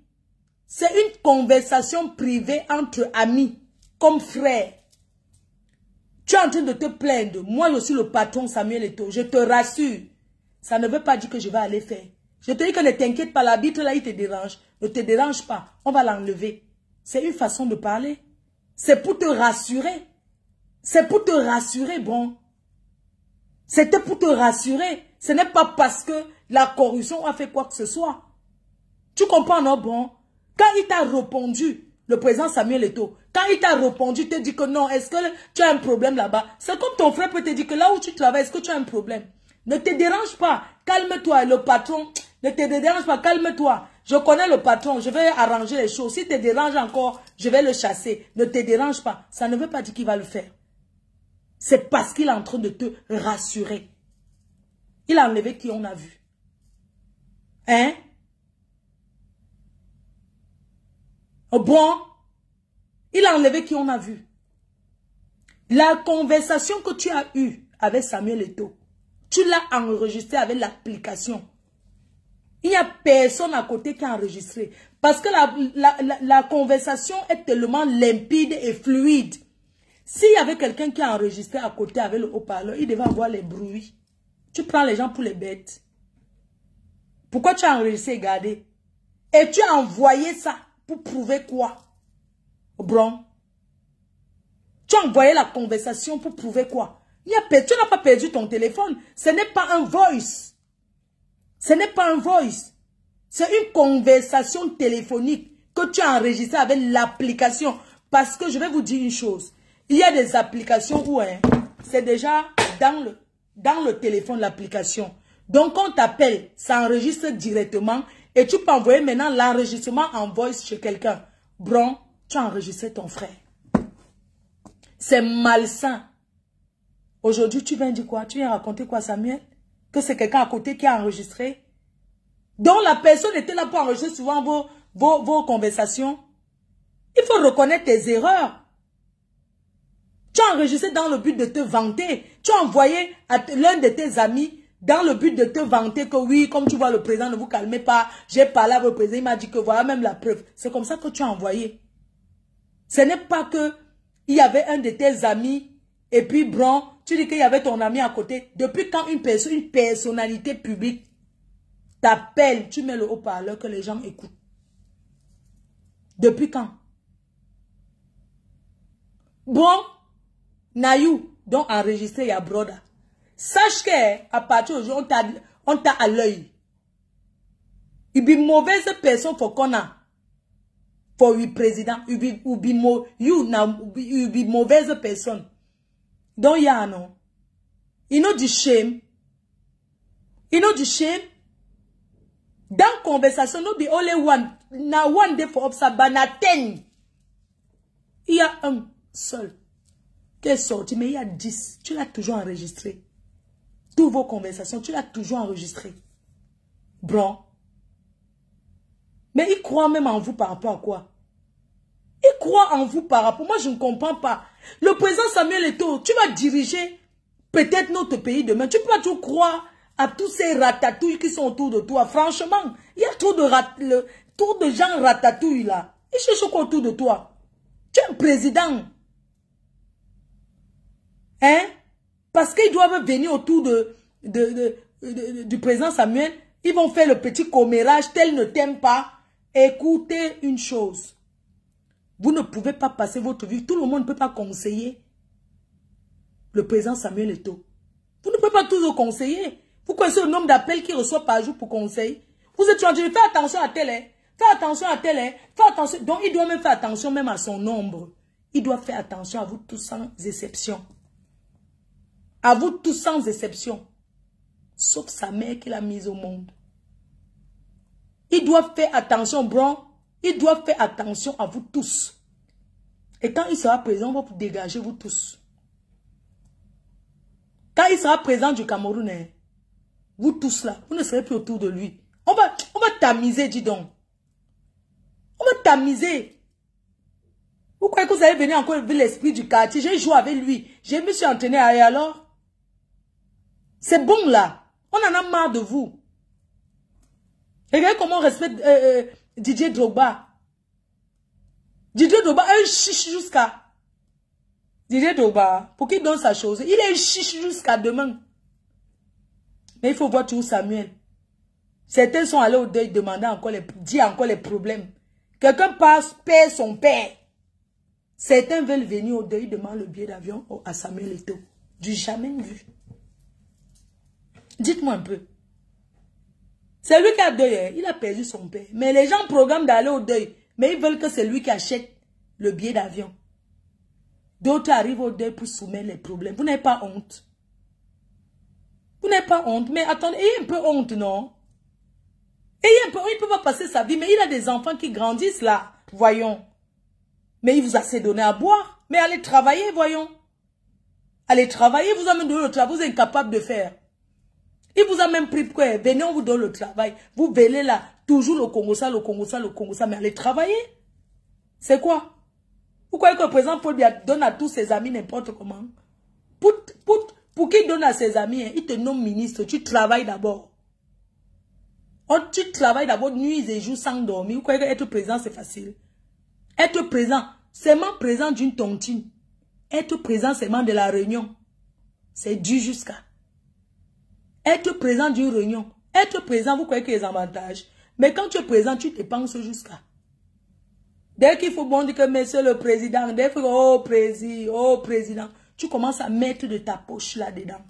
c'est une conversation privée entre amis, comme frères. Tu es en train de te plaindre. Moi, je suis le patron Samuel Eto'o. Je te rassure. Ça ne veut pas dire que je vais aller faire. Je te dis que ne t'inquiète pas, l'arbitre là, il te dérange. Ne te dérange pas. On va l'enlever. C'est une façon de parler. C'est pour te rassurer. C'est pour te rassurer, bon. C'était pour te rassurer. Ce n'est pas parce que la corruption a fait quoi que ce soit. Tu comprends, non, bon? Quand il t'a répondu, le président Samuel Eto'o, quand il t'a répondu, il te dit que non, est-ce que tu as un problème là-bas? C'est comme ton frère peut te dire que là où tu travailles, est-ce que tu as un problème? Ne te dérange pas. Calme-toi, le patron. Ne te dérange pas, calme-toi. Je connais le patron, je vais arranger les choses. Si te dérange encore, je vais le chasser. Ne te dérange pas. Ça ne veut pas dire qu'il va le faire. C'est parce qu'il est en train de te rassurer. Il a enlevé qui on a vu. Hein? Bon, il a enlevé qui on a vu. La conversation que tu as eue avec Samuel Eto'o, tu l'as enregistrée avec l'application. Il n'y a personne à côté qui a enregistré. Parce que la conversation est tellement limpide et fluide. S'il y avait quelqu'un qui a enregistré à côté avec le haut-parleur, il devait avoir les bruits. Tu prends les gens pour les bêtes. Pourquoi tu as enregistré et gardé? Et tu as envoyé ça pour prouver quoi? Bron. Tu as envoyé la conversation pour prouver quoi? Tu n'as pas perdu ton téléphone. Ce n'est pas un voice. Ce n'est pas un voice. C'est une conversation téléphonique que tu as enregistrée avec l'application. Parce que je vais vous dire une chose. Il y a des applications où c'est déjà dans le téléphone l'application. Donc quand on t'appelle, ça enregistre directement. Et tu peux envoyer maintenant l'enregistrement en voice chez quelqu'un. Bron, tu as enregistré ton frère. C'est malsain. Aujourd'hui, tu viens dire quoi? Tu viens raconter quoi, Samuel? Que c'est quelqu'un à côté qui a enregistré? Donc la personne était là pour enregistrer souvent vos conversations. Il faut reconnaître tes erreurs. Tu as enregistré dans le but de te vanter. Tu as envoyé à l'un de tes amis dans le but de te vanter que oui, comme tu vois le président, ne vous calmez pas. J'ai parlé à votre président, il m'a dit que voilà même la preuve. C'est comme ça que tu as envoyé. Ce n'est pas que il y avait un de tes amis et puis Bron, tu dis qu'il y avait ton ami à côté. Depuis quand une personnalité publique t'appelle, tu mets le haut-parleur que les gens écoutent. Depuis quand? Bon, Nayou, donc enregistré, il y a Broda. Sache qu'à partir d'aujourd'hui, on t'a à l'œil. Il y a une mauvaise personne pour qu'on a. Pour le président. Il y a une mauvaise personne. Donc, il y a non. You know the shame. You know the shame. Dans conversation, no be only one. Na one day for observe, na 10. Il y a un seul qui est sorti, mais il y a 10. Tu l'as toujours enregistré. Toutes vos conversations, tu l'as toujours enregistré. Bron. Mais il croit même en vous par rapport à quoi? Il croit en vous par rapport. Moi, je ne comprends pas. Le président Samuel Eto'o, tu vas diriger peut-être notre pays demain. Tu peux pas toujours croire à tous ces ratatouilles qui sont autour de toi. Franchement, il y a trop de gens ratatouilles là. Ils cherchent quoi autour de toi? Tu es un président. Hein? Parce qu'ils doivent venir autour du président Samuel. Ils vont faire le petit commérage. Tel ne t'aime pas. Écoutez une chose. Vous ne pouvez pas passer votre vie. Tout le monde ne peut pas conseiller le président Samuel Eto'o. Vous ne pouvez pas toujours conseiller. Vous connaissez le nombre d'appels qu'il reçoit par jour pour conseiller. Vous êtes en train de faire attention à tel, fais attention à tel, fais attention. Donc il doit même faire attention même à son nombre. Il doit faire attention à vous tous sans exception. À vous tous sans exception. Sauf sa mère qu'il a mise au monde. Il doit faire attention, bro. Il doit faire attention à vous tous. Et quand il sera présent, on va vous dégager vous tous. Quand il sera présent du Cameroun, vous tous là, vous ne serez plus autour de lui. On va tamiser, dis donc. On va tamiser. Vous croyez que vous allez venir encore avec l'esprit du quartier? J'ai joué avec lui. Je me suis entraîné et alors. C'est bon là. On en a marre de vous. Regardez comment on respecte Didier Drogba. Didier Drogba est un chiche jusqu'à... Didier Drogba, pour qu'il donne sa chose, il est un chiche jusqu'à demain. Mais il faut voir toujours Samuel. Certains sont allés au deuil demander encore dire encore les problèmes. Quelqu'un passe, perd son père. Certains veulent venir au deuil, demandent le billet d'avion à Samuel Eto'o. Du jamais vu. Dites-moi un peu. C'est lui qui a deuil, il a perdu son père. Mais les gens programment d'aller au deuil. Mais ils veulent que c'est lui qui achète le billet d'avion. D'autres arrivent au deuil pour soumettre les problèmes. Vous n'avez pas honte. Vous n'avez pas honte. Mais attendez, ayez un peu honte, non? Ayez un peu, il ne peut pas passer sa vie. Mais il a des enfants qui grandissent là. Voyons. Mais il vous a assez donné à boire. Mais allez travailler, voyons. Allez travailler, vous avez donné le travail, vous êtes incapable de faire. Il vous a même pris quoi? Venez, on vous donne le travail. Vous venez là, toujours le Congo ça, le Congo ça, le Congo ça. Mais allez travailler. C'est quoi? Vous croyez que le président Paul Biya donne à tous ses amis n'importe comment? Pour qu'il donne à ses amis, il te nomme ministre. Tu travailles d'abord. Tu travailles d'abord nuit et jour sans dormir. Vous croyez qu'être président, c'est facile? Être président, seulement président d'une tontine. Être président seulement de la réunion. C'est dur jusqu'à. Être président d'une réunion. Être président, vous croyez qu'il y a des avantages. Mais quand tu es président, tu dépenses jusqu'à. Dès qu'il faut bon dire que monsieur le président, dès qu'il faut oh président, tu commences à mettre de ta poche là-dedans.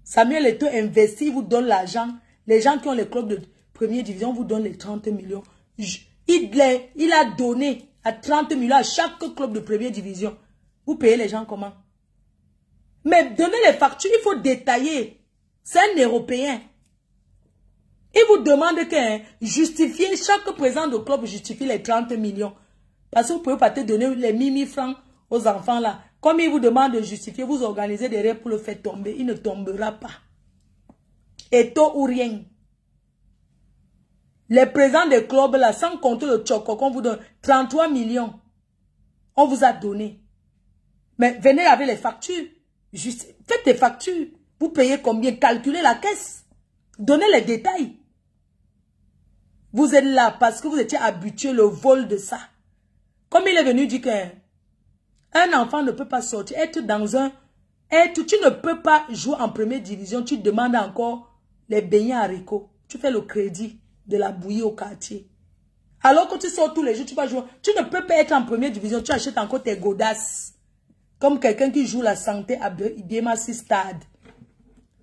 Samuel Eto'o investit, vous donne l'argent. Les gens qui ont les clubs de première division vous donnent les 30 millions. Il a donné à 30 millions à chaque club de première division. Vous payez les gens comment? Mais donnez les factures, il faut détailler. C'est un Européen. Il vous demande que justifier, chaque président de club justifie les 30 millions. Parce que vous ne pouvez pas te donner les 1000 francs aux enfants là. Comme il vous demande de justifier, vous organisez des rêves pour le faire tomber. Il ne tombera pas. Et tôt ou rien. Les présidents des clubs là, sans compter le choco qu'on vous donne, 33 millions. On vous a donné. Mais venez avec les factures. Faites des factures. Vous payez combien? Calculez la caisse. Donnez les détails. Vous êtes là parce que vous étiez habitué au vol de ça. Comme il est venu dire qu'un enfant ne peut pas sortir, tu ne peux pas jouer en première division, tu demandes encore les beignets haricots. Tu fais le crédit de la bouillie au quartier. Alors que tu sors tous les jours, tu vas jouer. Tu ne peux pas être en première division, tu achètes encore tes godasses. Comme quelqu'un qui joue la santé à Biémassi Stade.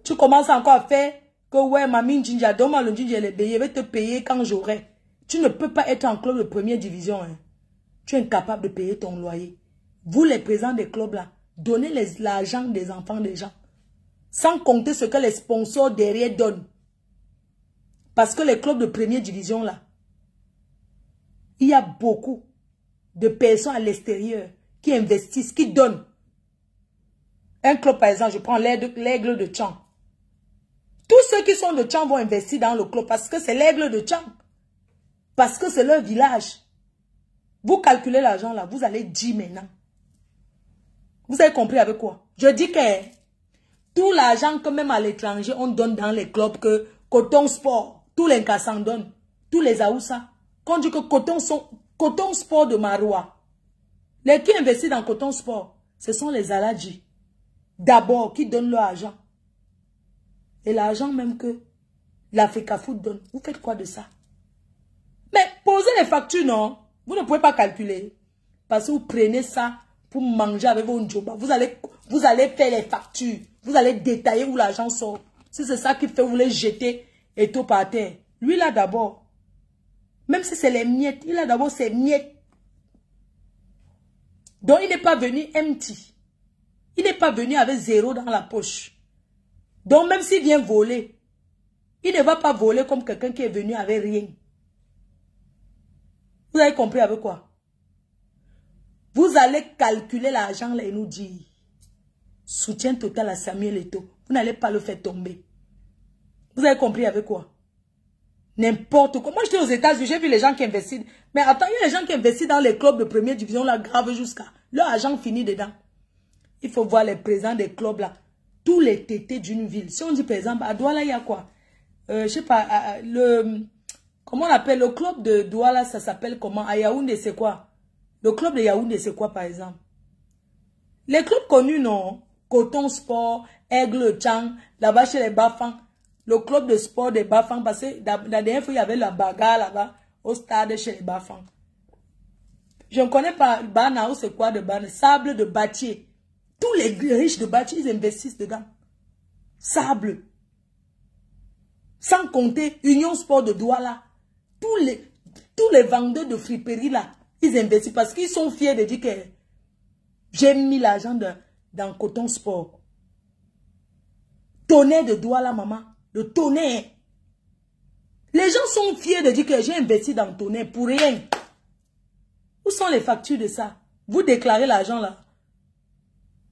Tu commences encore à faire que ouais, mamie Jinja, donne-moi le Jinja les beignets, je vais te payer quand j'aurai. Tu ne peux pas être en club de première division. Hein. Tu es incapable de payer ton loyer. Vous, les présidents des clubs là, donnez l'argent des enfants des gens. Sans compter ce que les sponsors derrière donnent. Parce que les clubs de première division là, il y a beaucoup de personnes à l'extérieur qui investissent, qui donnent. Un club par exemple, je prends l'Aigle de Tchang. Tous ceux qui sont de Tchang vont investir dans le club parce que c'est l'Aigle de Tchang. Parce que c'est leur village. Vous calculez l'argent là, vous allez dire maintenant. Vous avez compris avec quoi? Je dis que tout l'argent que même à l'étranger, on donne dans les clubs, que Coton Sport, tous les Kassans donnent, tous les Aoussa. Quand on dit que Coton Sport de Maroua, les qui investissent dans Coton Sport, ce sont les Aladji. D'abord, qui donnent leur argent. Et l'argent même que l'Africa Foot donne. Vous faites quoi de ça? Mais posez les factures, non? Vous ne pouvez pas calculer. Parce que vous prenez ça pour manger avec vos njoba. Vous allez faire les factures. Vous allez détailler où l'argent sort. Si c'est ça qui fait, vous les jeter et tout par terre. Lui, là d'abord. Même si c'est les miettes, il a d'abord ses miettes. Donc, il n'est pas venu empty. Il n'est pas venu avec 0 dans la poche. Donc, même s'il vient voler, il ne va pas voler comme quelqu'un qui est venu avec rien. Vous avez compris avec quoi? Vous allez calculer l'argent là et nous dire soutien total à Samuel Eto'o. Vous n'allez pas le faire tomber. Vous avez compris avec quoi? N'importe quoi. Moi, j'étais aux États-Unis, j'ai vu les gens qui investissent. Mais attends, il y a les gens qui investissent dans les clubs de première division, là, grave jusqu'à. Leur argent finit dedans. Il faut voir les présidents des clubs, là. Tous les tétés d'une ville. Si on dit, par exemple, à Douala, il y a quoi? Je sais pas, comment on appelle le club de Douala, ça s'appelle comment? À Yaoundé, c'est quoi? Le club de Yaoundé, c'est quoi, par exemple? Les clubs connus, non? Coton Sport, Aigle Chang, là-bas chez les Bafang. Le club de sport des Bafang, parce que la dernière fois, il y avait la bagarre là-bas, au stade chez les Bafang. Je ne connais pas Banao, c'est quoi de Banao? Sable de Bâtier. Tous les riches de Bâtier, ils investissent dedans. Sable. Sans compter Union Sport de Douala. Tous les vendeurs de friperie là, ils investissent parce qu'ils sont fiers de dire que j'ai mis l'argent dans Coton Sport. Tonnerre de Douala, maman. Le Tonnerre. Les gens sont fiers de dire que j'ai investi dans Tonnerre pour rien. Où sont les factures de ça? Vous déclarez l'argent là.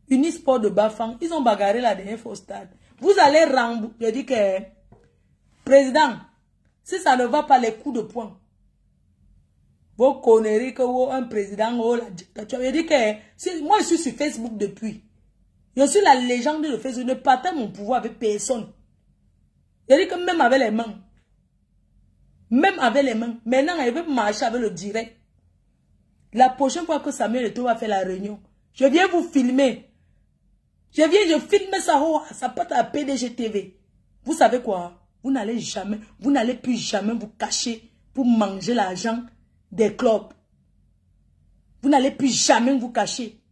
Unisport de Bafang, ils ont bagarré la dernière fois au stade. Vous allez rembourser. Je dis que, président, si ça ne va pas les coups de poing, vous connaissez que un président, la dictature. Je dis que, moi je suis sur Facebook depuis. Je suis la légende de Facebook. Je ne partage mon pouvoir avec personne. Je dis que même avec les mains. Même avec les mains. Maintenant, elle veut marcher avec le direct. La prochaine fois que Samuel Eto'o va faire la réunion, je viens vous filmer. Je filme ça, ça peut être à PDG TV. Vous savez quoi? Vous n'allez plus jamais vous cacher pour manger l'argent des clubs. Vous n'allez plus jamais vous cacher.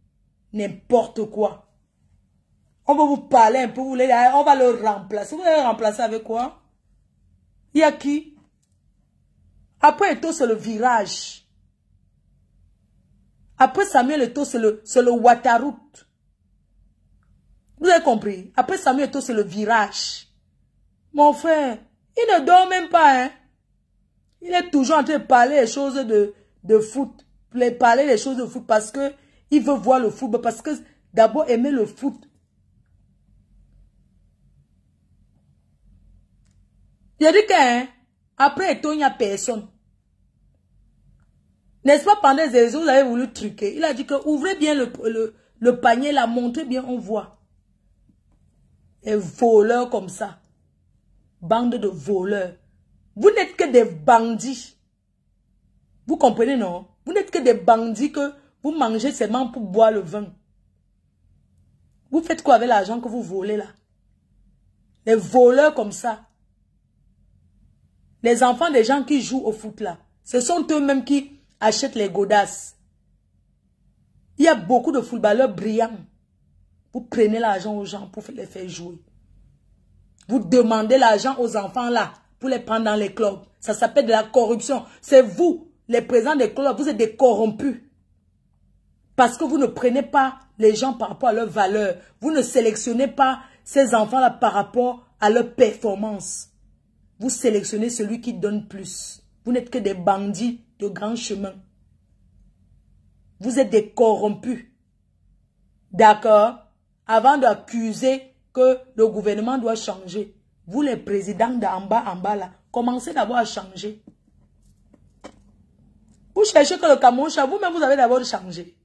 N'importe quoi. On va vous parler un peu, on va le remplacer. Vous allez le remplacer avec quoi? Il y a qui? Après Eto'o, c'est le virage. Après Samuel Eto'o, c'est le Wataroute. Vous avez compris? Après Samuel Eto'o, c'est le virage. Mon frère, il ne dort même pas, hein. Il est toujours en train de parler des choses de foot. Parler des choses de foot parce que il veut voir le football. Parce que d'abord, aimer le foot. Il a dit qu'après Eto'o, il n'y a personne. N'est-ce pas, pendant les élections, vous avez voulu truquer. Il a dit que ouvrez bien le panier, la montrez bien, on voit. Et voleurs comme ça. Bande de voleurs. Vous n'êtes que des bandits. Vous comprenez, non? Vous n'êtes que des bandits que vous mangez seulement pour boire le vin. Vous faites quoi avec l'argent que vous volez là? Les voleurs comme ça. Les enfants des gens qui jouent au foot là. Ce sont eux-mêmes qui achètent les godasses. Il y a beaucoup de footballeurs brillants. Vous prenez l'argent aux gens pour les faire jouer. Vous demandez l'argent aux enfants là pour les prendre dans les clubs. Ça s'appelle de la corruption. C'est vous, les présidents des clubs, vous êtes des corrompus. Parce que vous ne prenez pas les gens par rapport à leurs valeurs. Vous ne sélectionnez pas ces enfants-là par rapport à leur performance. Vous sélectionnez celui qui donne plus. Vous n'êtes que des bandits de grand chemin. Vous êtes des corrompus. D'accord? Avant d'accuser que le gouvernement doit changer, vous les présidents d'en bas là, commencez d'abord à changer. Vous cherchez que le Cameroun change. Vous-même, vous avez d'abord changé.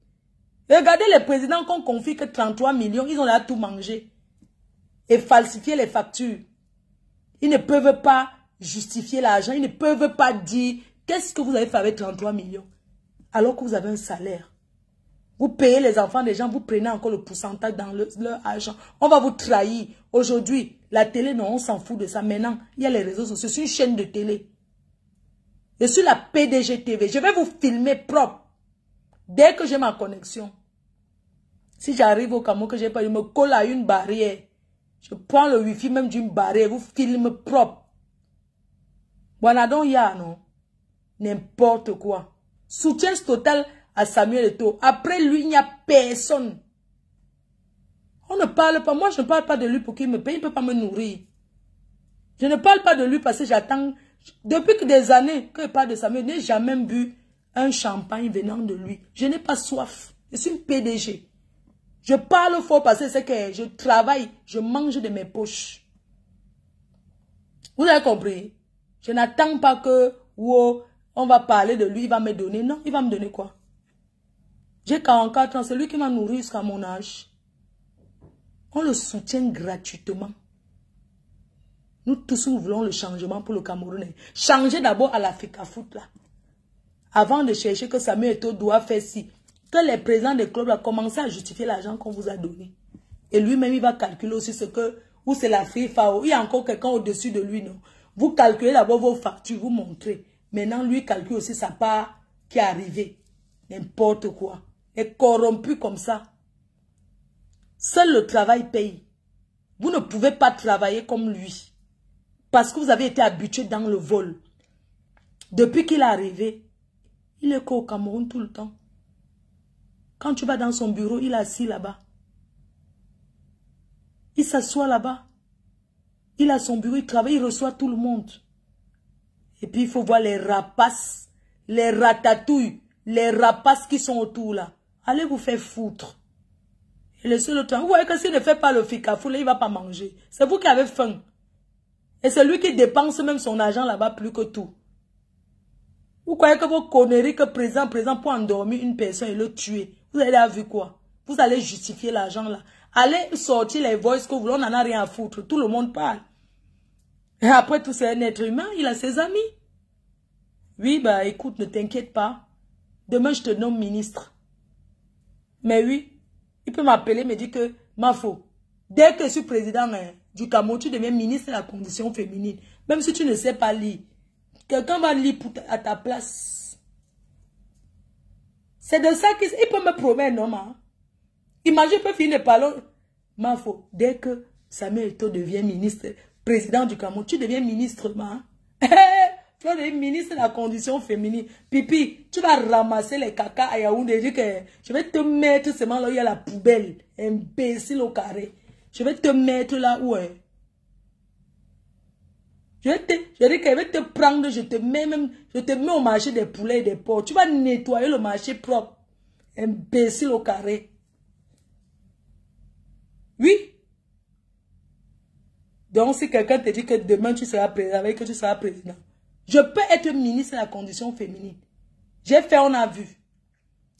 Regardez les présidents qu'on confie que 33 millions, ils ont là tout mangé. Et falsifier les factures. Ils ne peuvent pas justifier l'argent. Ils ne peuvent pas dire qu'est-ce que vous avez fait avec 33 millions. Alors que vous avez un salaire. Vous payez les enfants des gens, vous prenez encore le pourcentage dans leur argent. On va vous trahir. Aujourd'hui, la télé, non, on s'en fout de ça. Maintenant, il y a les réseaux sociaux. C'est une chaîne de télé. Je suis la PDG TV. Je vais vous filmer propre. Dès que j'ai ma connexion. Si j'arrive au Cameroun, que j'ai pas, je me colle à une barrière. Je prends le wifi même d'une barrière. Vous filme propre. Voilà donc il y a, non? N'importe quoi. Soutien total à Samuel Eto'o. Après lui, il n'y a personne. On ne parle pas. Moi, je ne parle pas de lui pour qu'il me paye. Il ne peut pas me nourrir. Je ne parle pas de lui parce que j'attends. Depuis que des années que je parle de Samuel, je n'ai jamais bu un champagne venant de lui. Je n'ai pas soif. Je suis une PDG. Je parle fort parce que c'est que je travaille. Je mange de mes poches. Vous avez compris? Je n'attends pas que wow, on va parler de lui, il va me donner. Non, il va me donner quoi? J'ai 44 ans, c'est lui qui m'a nourri jusqu'à mon âge. On le soutient gratuitement. Nous tous, nous voulons le changement pour le Camerounais. Changer d'abord à l'Africa Foot, là. Avant de chercher que Samuel Eto'o doit faire ci. Que les présidents des clubs ont commencé à justifier l'argent qu'on vous a donné. Et lui-même, il va calculer aussi ce que... Ou c'est la FIFA, ou il y a encore quelqu'un au-dessus de lui, non? Vous calculez d'abord vos factures, vous montrez. Maintenant, lui calcule aussi sa part qui est arrivée. N'importe quoi. Et corrompu comme ça. Seul le travail paye. Vous ne pouvez pas travailler comme lui. Parce que vous avez été habitué dans le vol. Depuis qu'il est arrivé, il est qu'au Cameroun tout le temps. Quand tu vas dans son bureau, il est assis là-bas. Il s'assoit là-bas. Il a son bureau, il travaille, il reçoit tout le monde. Et puis il faut voir les rapaces, les ratatouilles, les rapaces qui sont autour là. Allez vous faire foutre. Et le seul temps, vous voyez que s'il ne fait pas le fikafou, là, il ne va pas manger. C'est vous qui avez faim. Et c'est lui qui dépense même son argent là-bas plus que tout. Vous croyez que vos conneries que présent pour endormir une personne et le tuer. Vous avez vu quoi? Vous allez justifier l'argent là. Allez sortir les voices que vous voulez, on n'en a rien à foutre. Tout le monde parle. Et après tout, c'est un être humain, il a ses amis. Oui, bah écoute, ne t'inquiète pas. Demain, je te nomme ministre. Mais oui, il peut m'appeler, me dire que, Mafo, dès que je suis président du Cameroun, tu deviens ministre de la condition féminine. Même si tu ne sais pas lire. Quelqu'un va lire à ta place. C'est de ça qu'il peut me promettre, non, ma. Imagine, il peut finir de parler. Mafo, dès que Samuel Eto'o devient ministre, président du Cameroun, tu deviens ministre, ma. Tu vas devenir ministre de la condition féminine. Pipi, tu vas ramasser les caca à Yaoundé. Je vais te mettre seulement là où il y a la poubelle. Imbécile au carré. Je vais te mettre là où est. Je vais te prendre, je te mets au marché des poulets et des porcs. Tu vas nettoyer le marché propre. Imbécile au carré. Oui. Donc, si quelqu'un te dit que demain tu seras président, avec que tu seras président, je peux être ministre de la condition féminine. J'ai fait, on a vu.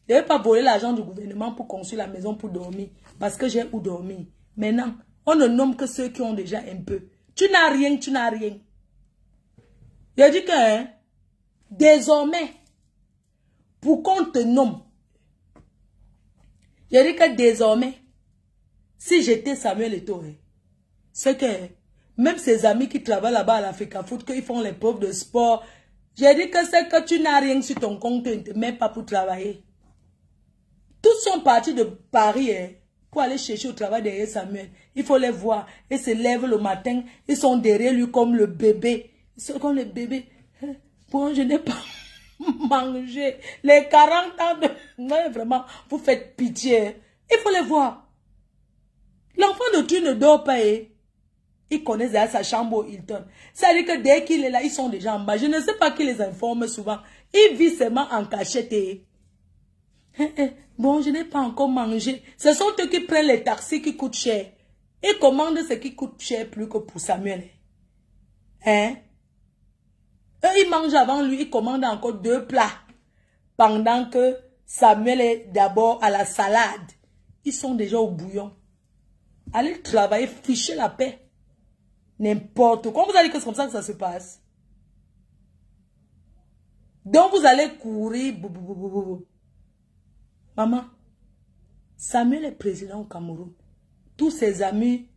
Je ne vais pas voler l'argent du gouvernement pour construire la maison pour dormir. Parce que j'ai où dormir. Maintenant, on ne nomme que ceux qui ont déjà un peu. Tu n'as rien, tu n'as rien. Je dis que, désormais, pour qu'on te nomme, je dis que désormais, si j'étais Samuel Eto'o, c'est que, même ses amis qui travaillent là-bas à l'Africa Foot, qu'ils font les preuves de sport, j'ai dit que c'est que tu n'as rien sur ton compte, tu ne te mets pas pour travailler. Tous sont partis de Paris pour aller chercher au travail derrière Samuel. Il faut les voir. Ils se lèvent le matin, ils sont derrière lui comme le bébé. Ils sont comme le bébé. Bon, je n'ai pas mangé. Les 40 ans de... Non, vraiment, vous faites pitié. Il faut les voir. L'enfant de Dieu ne dort pas. Ils connaissent déjà sa chambre au Hilton. C'est-à-dire que dès qu'il est là, ils sont déjà en bas. Je ne sais pas qui les informe souvent. Ils vivent seulement en cachette. Bon, je n'ai pas encore mangé. Ce sont eux qui prennent les taxis qui coûtent cher. Ils commandent ce qui coûte cher plus que pour Samuel. Hein? Eux, ils mangent avant lui. Ils commandent encore 2 plats. pendant que Samuel est d'abord à la salade. Ils sont déjà au bouillon. Allez travailler, fichez la paix. N'importe quoi. Vous allez que c'est comme ça que ça se passe. Donc vous allez courir. Maman, Samuel est président au Cameroun. Tous ses amis,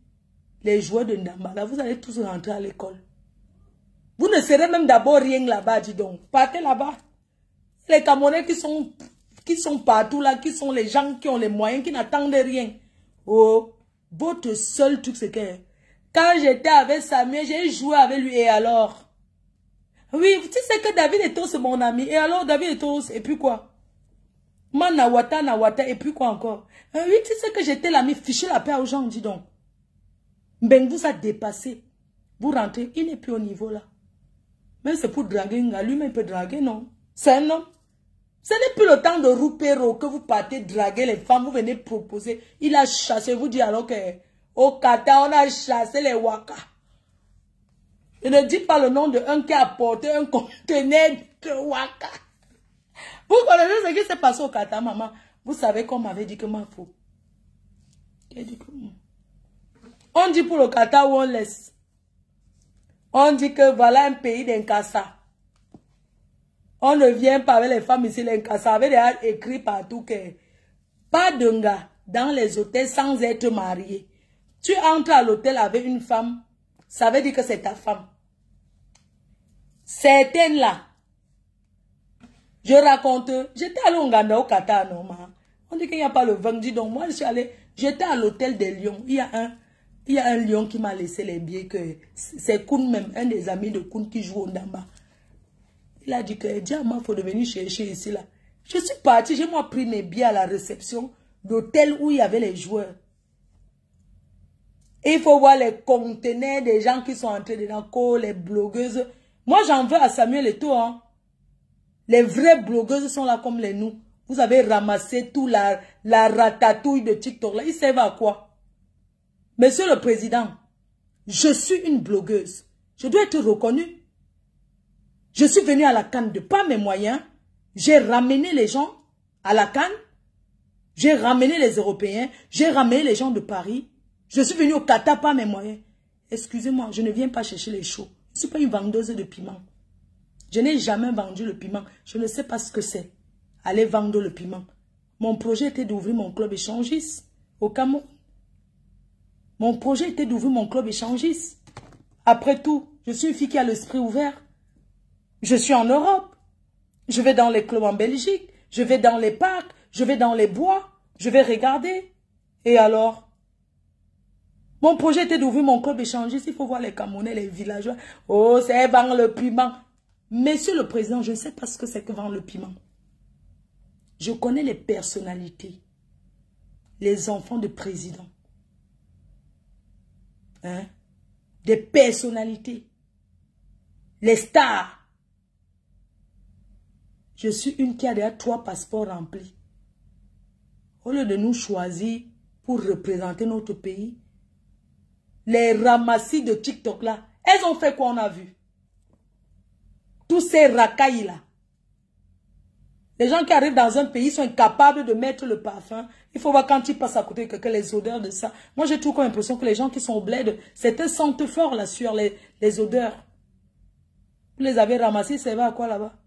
les joueurs de Ndambala, vous allez tous rentrer à l'école. Vous ne serez même d'abord rien là-bas, dis donc. Partez là-bas. Les Camerounais qui sont partout là, qui sont les gens qui ont les moyens, qui n'attendent rien. Oh, votre seul truc, c'est que quand j'étais avec Samuel, j'ai joué avec lui et alors? Oui, tu sais que David Eto'o, c'est mon ami. Et alors, David Eto'o, et puis quoi? Nawata, et puis quoi encore? Oui, tu sais que j'étais l'ami, fichez la paix aux gens, dis donc. Ben, vous a dépassé. Vous rentrez, il n'est plus au niveau là. Mais c'est pour draguer, lui-même peut draguer, non? C'est un homme. Ce n'est plus le temps de roupéro que vous partez draguer les femmes, vous venez proposer. Il a chassé, vous dit alors que au Qatar, on a chassé les Waka. Je ne dis pas le nom de un qui a apporté un conteneur de Waka. Vous connaissez ce qui s'est passé au Qatar, maman? Vous savez qu'on m'avait dit que m'en faut. On dit pour le Qatar où on laisse. On dit que voilà un pays d'Inkasa. On ne vient pas avec les femmes ici, l'Inkasa avait déjà écrit partout que pas de gars dans les hôtels sans être marié. Tu entres à l'hôtel avec une femme, ça veut dire que c'est ta femme. Certaines là, je raconte, j'étais allé au Ghana, au Qatar, non, on dit qu'il n'y a pas le vin, dis donc, moi je suis allé, j'étais à l'hôtel des Lions, il y a un lion qui m'a laissé les billets, que c'est Koun même, un des amis de Koun qui joue au Ndamba. Il a dit que, diamant, il faut venir chercher ici, là. Je suis parti, j'ai moi pris mes billets à la réception d'hôtel où il y avait les joueurs. Et il faut voir les conteneurs des gens qui sont entrés dedans, les blogueuses. Moi, j'en veux à Samuel Eto'o, hein. Les vraies blogueuses sont là comme les nous. Vous avez ramassé tout la ratatouille de TikTok, là. Ils servent à quoi? Monsieur le Président, je suis une blogueuse. Je dois être reconnue. Je suis venue à la CAN de pas mes moyens. J'ai ramené les gens à la CAN. J'ai ramené les Européens. J'ai ramené les gens de Paris. Je suis venue au Qatar par mes moyens. Excusez-moi, je ne viens pas chercher les shows. Je ne suis pas une vendeuse de piment. Je n'ai jamais vendu le piment. Je ne sais pas ce que c'est. Aller vendre le piment. Mon projet était d'ouvrir mon club échangiste au Cameroun. Mon projet était d'ouvrir mon club échangiste. Après tout, je suis une fille qui a l'esprit ouvert. Je suis en Europe. Je vais dans les clubs en Belgique. Je vais dans les parcs. Je vais dans les bois. Je vais regarder. Et alors? Mon projet était d'ouvrir mon club échangiste. Il faut voir les Camerounais, les villageois. Oh, c'est vendre le piment. Monsieur le Président, je ne sais pas ce que c'est que vendre le piment. Je connais les personnalités. Les enfants de présidents. Hein? Des personnalités. Les stars. Je suis une qui a déjà 3 passeports remplis. Au lieu de nous choisir pour représenter notre pays, les ramassis de TikTok là, elles ont fait quoi on a vu? Tous ces racailles là. Les gens qui arrivent dans un pays sont incapables de mettre le parfum. Il faut voir quand ils passent à côté que les odeurs de ça. Moi j'ai toujours l'impression que les gens qui sont au bled, c'était sentent fort là sur les odeurs. Vous les avez ramassés, ça va à quoi là-bas?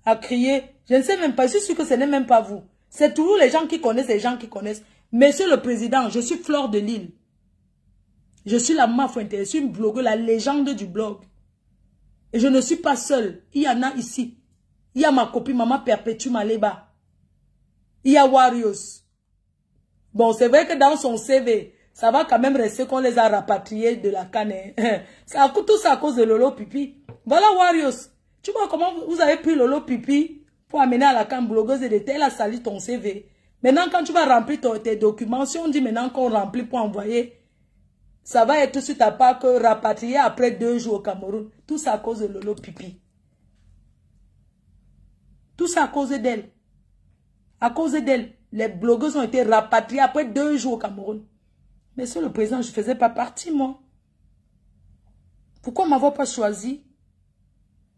À crier. Je ne sais même pas, je suis sûr que ce n'est même pas vous. C'est toujours les gens qui connaissent, les gens qui connaissent. Monsieur le Président, je suis Fleur de Lille. Je suis la Mafuente, je suis une blogueuse, la légende du blog. Et je ne suis pas seule. Il y en a ici. Il y a ma copine, Maman Perpétue Maleba. Il y a Warriors. Bon, c'est vrai que dans son CV, ça va quand même rester qu'on les a rapatriés de la canne. Ça coûte tout ça à cause de Lolo Pipi. Voilà Warriors. Tu vois comment vous avez pris Lolo Pipi pour amener à la canne blogueuse et de tel a sali ton CV. Maintenant, quand tu vas remplir tes documents, si on dit maintenant qu'on remplit pour envoyer, ça va être sur ta part que rapatrié après 2 jours au Cameroun. Tout ça à cause de Lolo Pipi. Tout ça à cause d'elle. À cause d'elle. Les blogueuses ont été rapatriées après 2 jours au Cameroun. Monsieur le Président, je ne faisais pas partie, moi. Pourquoi m'avoir pas choisi?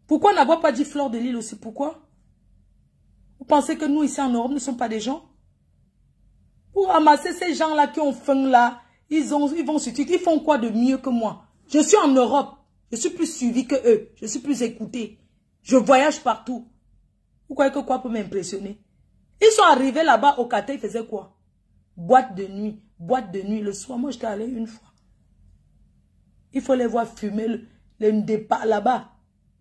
Pourquoi n'avoir pas dit Fleur de Lille aussi? Pourquoi? Vous pensez que nous, ici en Europe, ne sommes pas des gens? Pour ramasser ces gens-là qui ont faim là, ils vont sur TikTok. Ils font quoi de mieux que moi? Je suis en Europe. Je suis plus suivi que eux. Je suis plus écouté. Je voyage partout. Vous croyez que quoi peut m'impressionner? Ils sont arrivés là-bas au Qatar, ils faisaient quoi? Boîte de nuit. Boîte de nuit. Le soir, moi, j'étais allé une fois. Il faut les voir fumer le départ là-bas.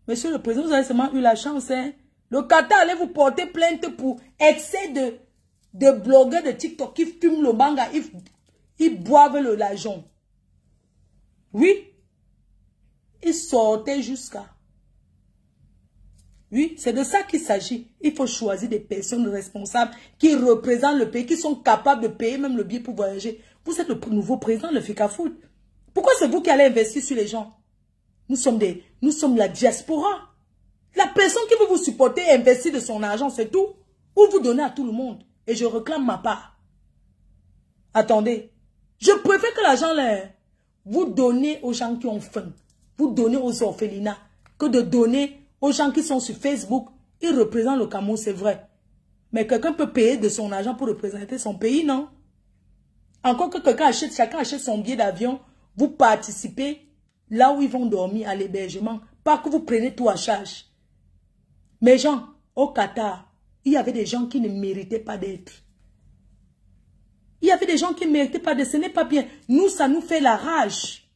Monsieur le Président, vous avez seulement eu la chance. Hein? Le Qatar allait vous porter plainte pour excès de blogueurs de TikTok qui fument le manga. Ils boivent l'argent. Oui. Ils sortaient jusqu'à... Oui, c'est de ça qu'il s'agit. Il faut choisir des personnes responsables qui représentent le pays, qui sont capables de payer même le billet pour voyager. Vous êtes le nouveau président de FECAFOOT. Pourquoi c'est vous qui allez investir sur les gens? Nous sommes la diaspora. La personne qui veut vous supporter et investir de son argent, c'est tout. Ou vous donnez à tout le monde. Et je réclame ma part. Attendez. Je préfère que l'argent, vous donnez aux gens qui ont faim. Vous donnez aux orphelinats. Que de donner aux gens qui sont sur Facebook. Ils représentent le Cameroun, c'est vrai. Mais quelqu'un peut payer de son argent pour représenter son pays, non? Encore que chacun achète son billet d'avion. Vous participez là où ils vont dormir à l'hébergement. Pas que vous prenez tout à charge. Mais gens, au Qatar, il y avait des gens qui ne méritaient pas d'être. Il y avait des gens qui ne méritaient pas d'être. Ce n'est pas bien. Nous, ça nous fait la rage.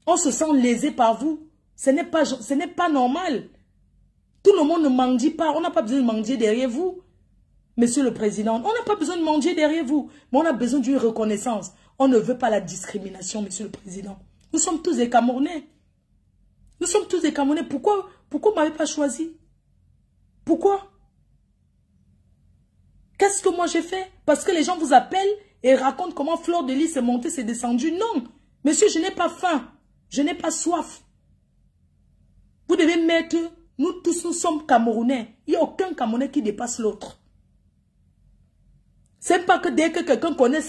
On se sent lésé par vous. Ce n'est pas normal. Tout le monde ne mendie pas. On n'a pas besoin de mendier derrière vous. Monsieur le Président, on n'a pas besoin de mendier derrière vous. Mais on a besoin d'une reconnaissance. On ne veut pas la discrimination, Monsieur le Président. Nous sommes tous des Camerounais. Nous sommes tous des Camerounais. Pourquoi vous ne m'avez pas choisi? Pourquoi? Qu'est-ce que moi j'ai fait? Parce que les gens vous appellent et racontent comment Fleur de Lys est montée, c'est descendu. Non. Monsieur, je n'ai pas faim. Je n'ai pas soif. Vous devez mettre... Nous tous, nous sommes Camerounais. Il n'y a aucun Camerounais qui dépasse l'autre. C'est pas que dès que quelqu'un connaît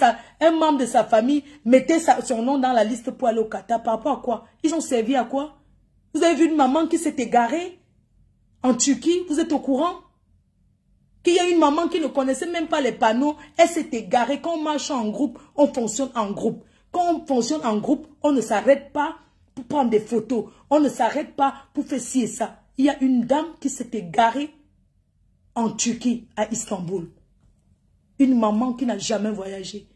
un membre de sa famille, mettez son nom dans la liste pour aller au Qatar. Par rapport à quoi? Ils ont servi à quoi? Vous avez vu une maman qui s'est égarée en Turquie? Vous êtes au courant? Qu'il y a une maman qui ne connaissait même pas les panneaux. Elle s'est égarée. Quand on marche en groupe, on fonctionne en groupe. Quand on fonctionne en groupe, on ne s'arrête pas pour prendre des photos. On ne s'arrête pas pour faire ci et ça. Il y a une dame qui s'est égarée en Turquie, à Istanbul. Une maman qui n'a jamais voyagé.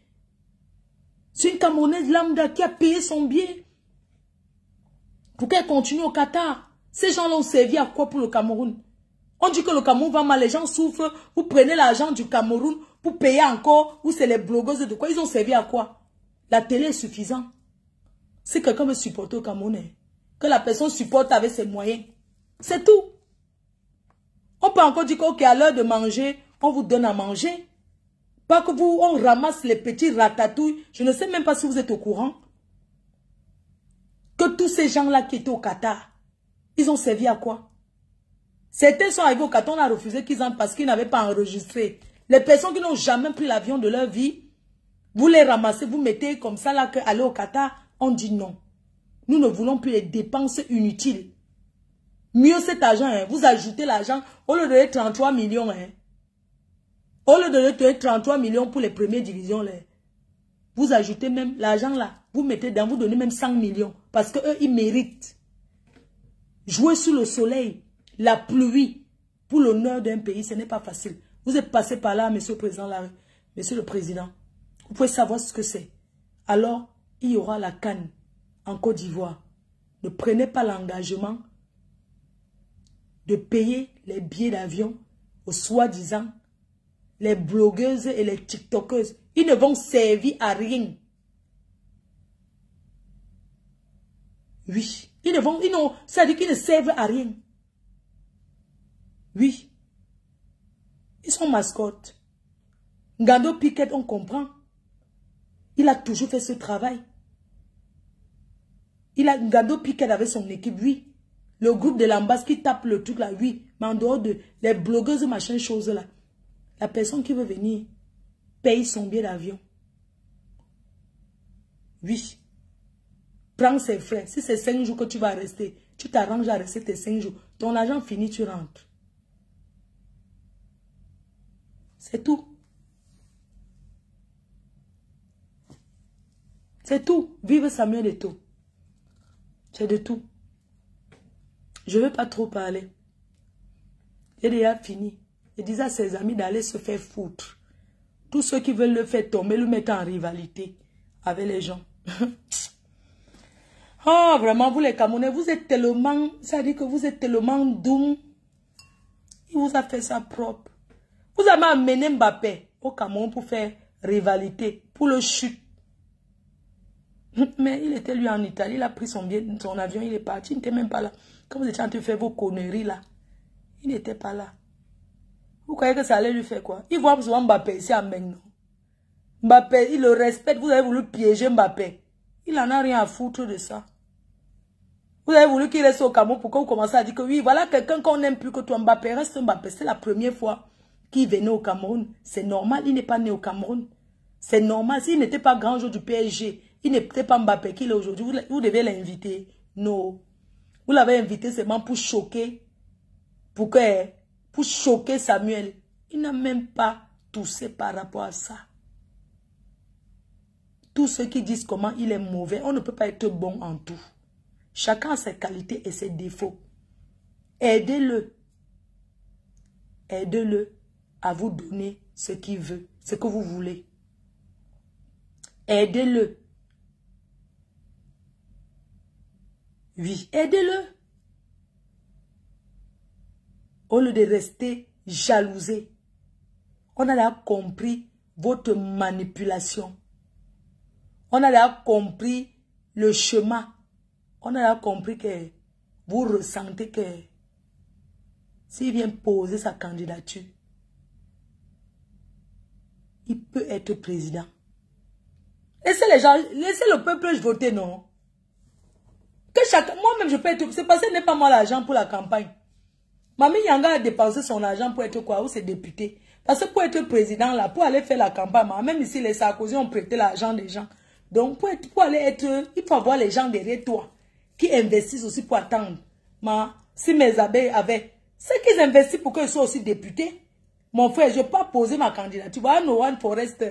C'est une Camerounaise lambda qui a payé son billet pour qu'elle continue au Qatar. Ces gens l'ont servi à quoi pour le Cameroun? On dit que le Cameroun va mal, les gens souffrent. Vous prenez l'argent du Cameroun pour payer encore. Ou c'est les blogueuses de quoi? Ils ont servi à quoi? La télé est suffisante. Si quelqu'un veut supporter au Cameroun, que la personne supporte avec ses moyens. C'est tout. On peut encore dire qu'à l'heure de manger, on vous donne à manger. Pas que on ramasse les petits ratatouilles. Je ne sais même pas si vous êtes au courant. Que tous ces gens-là qui étaient au Qatar, ils ont servi à quoi? Certains sont arrivés au Qatar, on a refusé qu'ils entrent parce qu'ils n'avaient pas enregistré. Les personnes qui n'ont jamais pris l'avion de leur vie, vous les ramassez, vous mettez comme ça là qu'aller au Qatar, on dit non. Nous ne voulons plus les dépenses inutiles. Mieux cet argent, hein, vous ajoutez l'argent au lieu de donner 33 millions. Hein. Au lieu de donner 33 millions pour les premières divisions, là, vous ajoutez même l'argent là. Vous mettez dans, vous donnez même 100 millions. Parce qu'eux, ils méritent. Jouer sous le soleil, la pluie, pour l'honneur d'un pays, ce n'est pas facile. Vous êtes passé par là, monsieur le président. Là, monsieur le président, vous pouvez savoir ce que c'est. Alors, il y aura la CAN en Côte d'Ivoire. Ne prenez pas l'engagement de payer les billets d'avion aux soi-disant les blogueuses et les tiktokeuses. Ils ne vont servir à rien. Oui. C'est-à-dire qu'ils ne servent à rien. Oui. Ils sont mascottes. Ngando Piquet, on comprend. Il a toujours fait ce travail. Ngando Piquet avait son équipe, oui. Le groupe de l'ambassade qui tape le truc là, oui. Mais en dehors de les blogueuses, machin, choses là. La personne qui veut venir paye son billet d'avion. Oui. Prends ses frais. Si c'est 5 jours que tu vas rester, tu t'arranges à rester tes 5 jours. Ton argent fini, tu rentres. C'est tout. C'est tout. Vive Samuel Eto'o. C'est de tout. Je ne veux pas trop parler. J'ai déjà fini. Je disais à ses amis d'aller se faire foutre. Tous ceux qui veulent le faire tomber, le mettre en rivalité avec les gens. Oh, vraiment, vous les Camerounais, vous êtes tellement... Ça dit que vous êtes tellement doux. Il vous a fait ça propre. Vous avez amené Mbappé au Cameroun pour faire rivalité, pour le chute. Mais il était lui en Italie, il a pris son avion, il est parti, il n'était même pas là. Quand vous étiez en train de faire vos conneries là, il n'était pas là. Vous croyez que ça allait lui faire quoi? Il voit souvent Mbappé ici à Mengno. Mbappé, il le respecte, vous avez voulu piéger Mbappé. Il n'en a rien à foutre de ça. Vous avez voulu qu'il reste au Cameroun, pourquoi vous commencez à dire que oui, voilà quelqu'un qu'on n'aime plus que toi, Mbappé, reste Mbappé. C'est la première fois qu'il venait au Cameroun. C'est normal, il n'est pas né au Cameroun. C'est normal, s'il n'était pas grand jour du PSG, il n'était pas Mbappé qu'il est aujourd'hui, vous devez l'inviter. Non. Vous l'avez invité seulement pour choquer, pour choquer Samuel. Il n'a même pas toussé par rapport à ça. Tous ceux qui disent comment il est mauvais, on ne peut pas être bon en tout. Chacun a ses qualités et ses défauts. Aidez-le. Aidez-le à vous donner ce qu'il veut, ce que vous voulez. Aidez-le. Oui, aidez-le. Au lieu de rester jalousé, on a là compris votre manipulation. On a là compris le chemin. On a là compris que vous ressentez que s'il vient poser sa candidature, il peut être président. Laissez les gens, laissez le peuple voter, non? Que chacun, moi-même je peux être, c'est parce que ce n'est pas moi l'argent pour la campagne. Mami Yanga a dépensé son argent pour être quoi? Ou c'est député. Parce que pour être président là, pour aller faire la campagne, même ici les Sarkozy ont prêté l'argent des gens. Donc pour aller être, il faut avoir les gens derrière toi qui investissent aussi pour attendre. Si mes abeilles avaient, c'est qu'ils investissent pour qu'ils soient aussi députés. Mon frère, je ne vais pas poser ma candidature. Voilà, no one forest.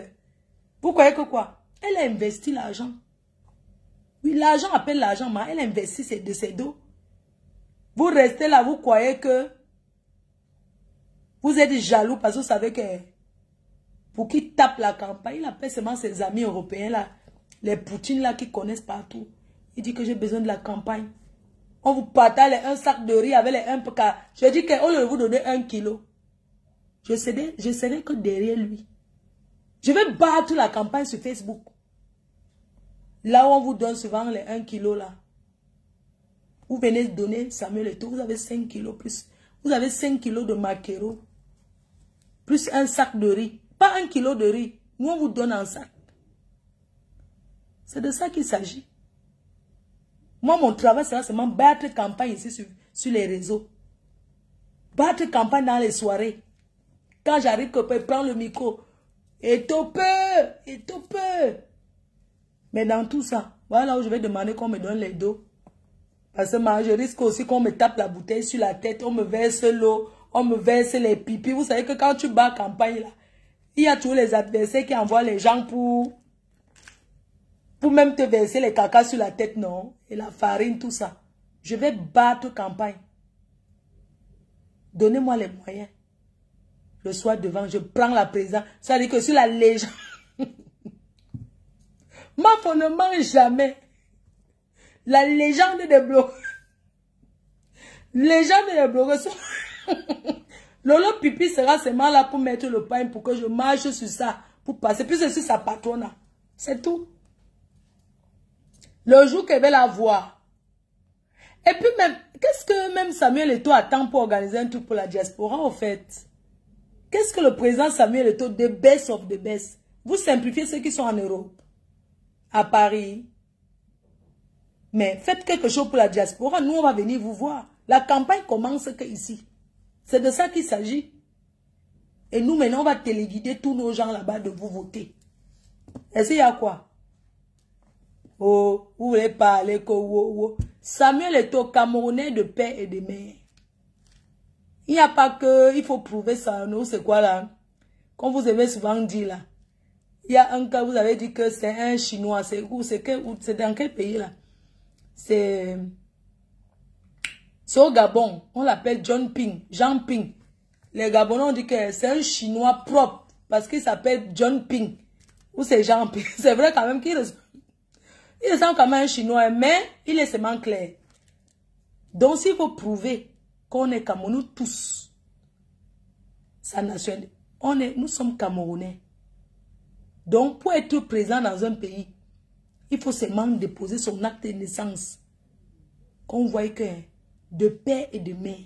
Vous croyez que quoi? Elle a investi l'argent. Oui, l'argent appelle l'argent, mais elle investit de ses dos. Vous restez là, vous croyez que vous êtes jaloux parce que vous savez que pour qu'il tape la campagne, il appelle seulement ses amis européens là, les Poutines là qui connaissent partout. Il dit que j'ai besoin de la campagne. On vous partage un sac de riz avec les 1 PK. Je dis qu'au lieu de vous donner 1 kilo, je serai que derrière lui. Je vais battre la campagne sur Facebook. Là où on vous donne souvent les 1 kilo là. Vous venez de donner Samuel Eto'o, vous avez 5 kilos plus. Vous avez 5 kilos de maquereau. Plus un sac de riz. Pas 1 kilo de riz. Nous, on vous donne un sac. C'est de ça qu'il s'agit. Moi, mon travail, c'est seulement battre campagne ici sur les réseaux. Battre campagne dans les soirées. Quand j'arrive, que je prends le micro. Eto'o peu. Mais dans tout ça, voilà où je vais demander qu'on me donne les dos. Parce que je risque aussi qu'on me tape la bouteille sur la tête, on me verse l'eau, on me verse les pipis. Vous savez que quand tu bats campagne, là, il y a tous les adversaires qui envoient les gens pour même te verser les cacas sur la tête, non? Et la farine, tout ça. Je vais battre campagne. Donnez-moi les moyens. Le soir devant, je prends la présidence. Ça veut dire que sur la légende... Moi, on ne mange jamais. La légende des blocs. Légende des blocs. Lolo Pipi sera seulement là pour mettre le pain pour que je marche sur ça. Pour passer. Puis c'est sur sa patronne. C'est tout. Le jour qu'elle va la voir. Et puis même, qu'est-ce que même Samuel Eto'o attend pour organiser un truc pour la diaspora en fait? Qu'est-ce que le président Samuel Eto'o, the best of the best? Vous simplifiez ceux qui sont en Europe. À Paris. Mais faites quelque chose pour la diaspora. Nous, on va venir vous voir. La campagne commence que ici. C'est de ça qu'il s'agit. Et nous, maintenant, on va téléguider tous nos gens là-bas de vous voter. Est-ce qu'il y a quoi? Oh, vous voulez parler que Samuel Eto'o, Camerounais de paix et de mer. Il n'y a pas que, il faut prouver ça, non? C'est quoi là? comme vous avez souvent dit là. Il y a un cas, vous avez dit que c'est un Chinois. C'est dans quel pays là? C'est au Gabon. On l'appelle Jean Ping. Les Gabonais ont dit que c'est un Chinois propre. Parce qu'il s'appelle John Ping. Ou c'est Jean Ping. C'est vrai quand même qu'il ressemble quand même à un Chinois. Mais il est seulement clair. Donc s'il faut prouver qu'on est Camerounais tous. Sa nationalité. Nous sommes Camerounais. Donc, pour être présent dans un pays, il faut seulement déposer son acte de naissance. Qu'on voit que de père et de mère.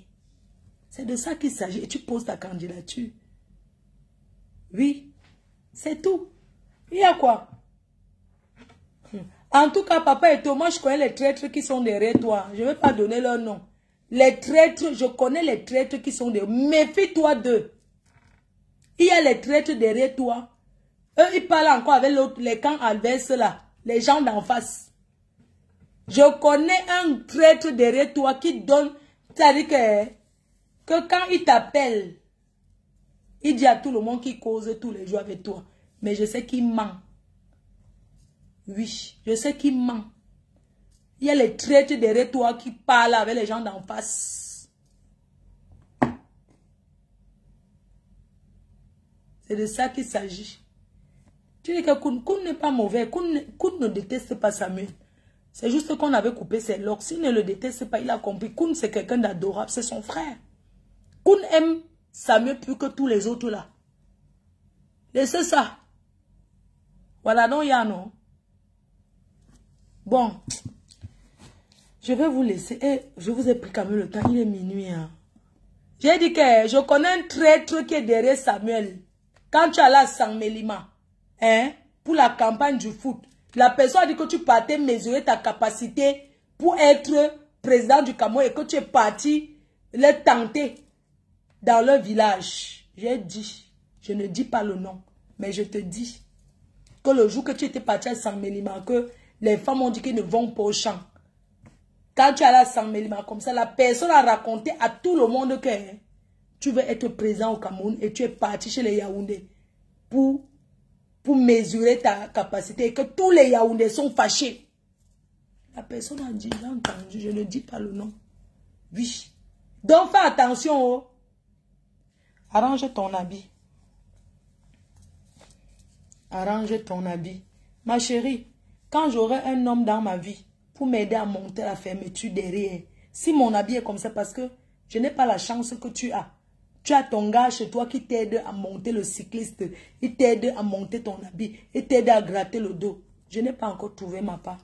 C'est de ça qu'il s'agit. Et tu poses ta candidature. Oui, c'est tout. Il y a quoi? En tout cas, papa et toi, moi je connais les traîtres qui sont derrière toi. Je ne vais pas donner leur nom. Les traîtres, je connais les traîtres qui sont derrière. Méfie-toi d'eux. Il y a les traîtres derrière toi. Eux, ils parlent encore avec l'autre, les camps adverses là, les gens d'en face. Je connais un traître derrière toi qui donne, c'est-à-dire que quand il t'appelle, il dit à tout le monde qu'il cause tous les jours avec toi. Mais je sais qu'il ment. Oui, je sais qu'il ment. Il y a les traîtres derrière toi qui parlent avec les gens d'en face. C'est de ça qu'il s'agit. Tu dis que Koun n'est pas mauvais. Koun ne déteste pas Samuel. C'est juste qu'on avait coupé ses locks. S'il ne le déteste pas, il a compris. Koun, c'est quelqu'un d'adorable. C'est son frère. Koun aime Samuel plus que tous les autres là. Laissez ça. Voilà, non, il y a non. Bon. Je vais vous laisser. Et je vous ai pris quand même le temps. Il est minuit. Hein. J'ai dit que je connais un traître qui est derrière Samuel. Quand tu as là San Mélima. Hein, pour la campagne du foot. La personne a dit que tu partais mesurer ta capacité pour être président du Cameroun et que tu es parti les tenter dans leur village. J'ai dit, je ne dis pas le nom, mais je te dis que le jour que tu étais parti à San Mélima, que les femmes ont dit qu'ils ne vont pas au champ. Quand tu es allé à San Mélima comme ça, la personne a raconté à tout le monde que tu veux être présent au Cameroun et tu es parti chez les Yaoundés pour mesurer ta capacité et que tous les Yaoundés sont fâchés. La personne a dit, j'ai entendu, je ne dis pas le nom. Oui. Donc fais attention. Oh. Arrange ton habit. Arrange ton habit. Ma chérie, quand j'aurai un homme dans ma vie pour m'aider à monter la fermeture derrière, si mon habit est comme ça, parce que je n'ai pas la chance que tu as. Tu as ton gars chez toi qui t'aide à monter le cycliste. Il t'aide à monter ton habit. Il t'aide à gratter le dos. Je n'ai pas encore trouvé ma part.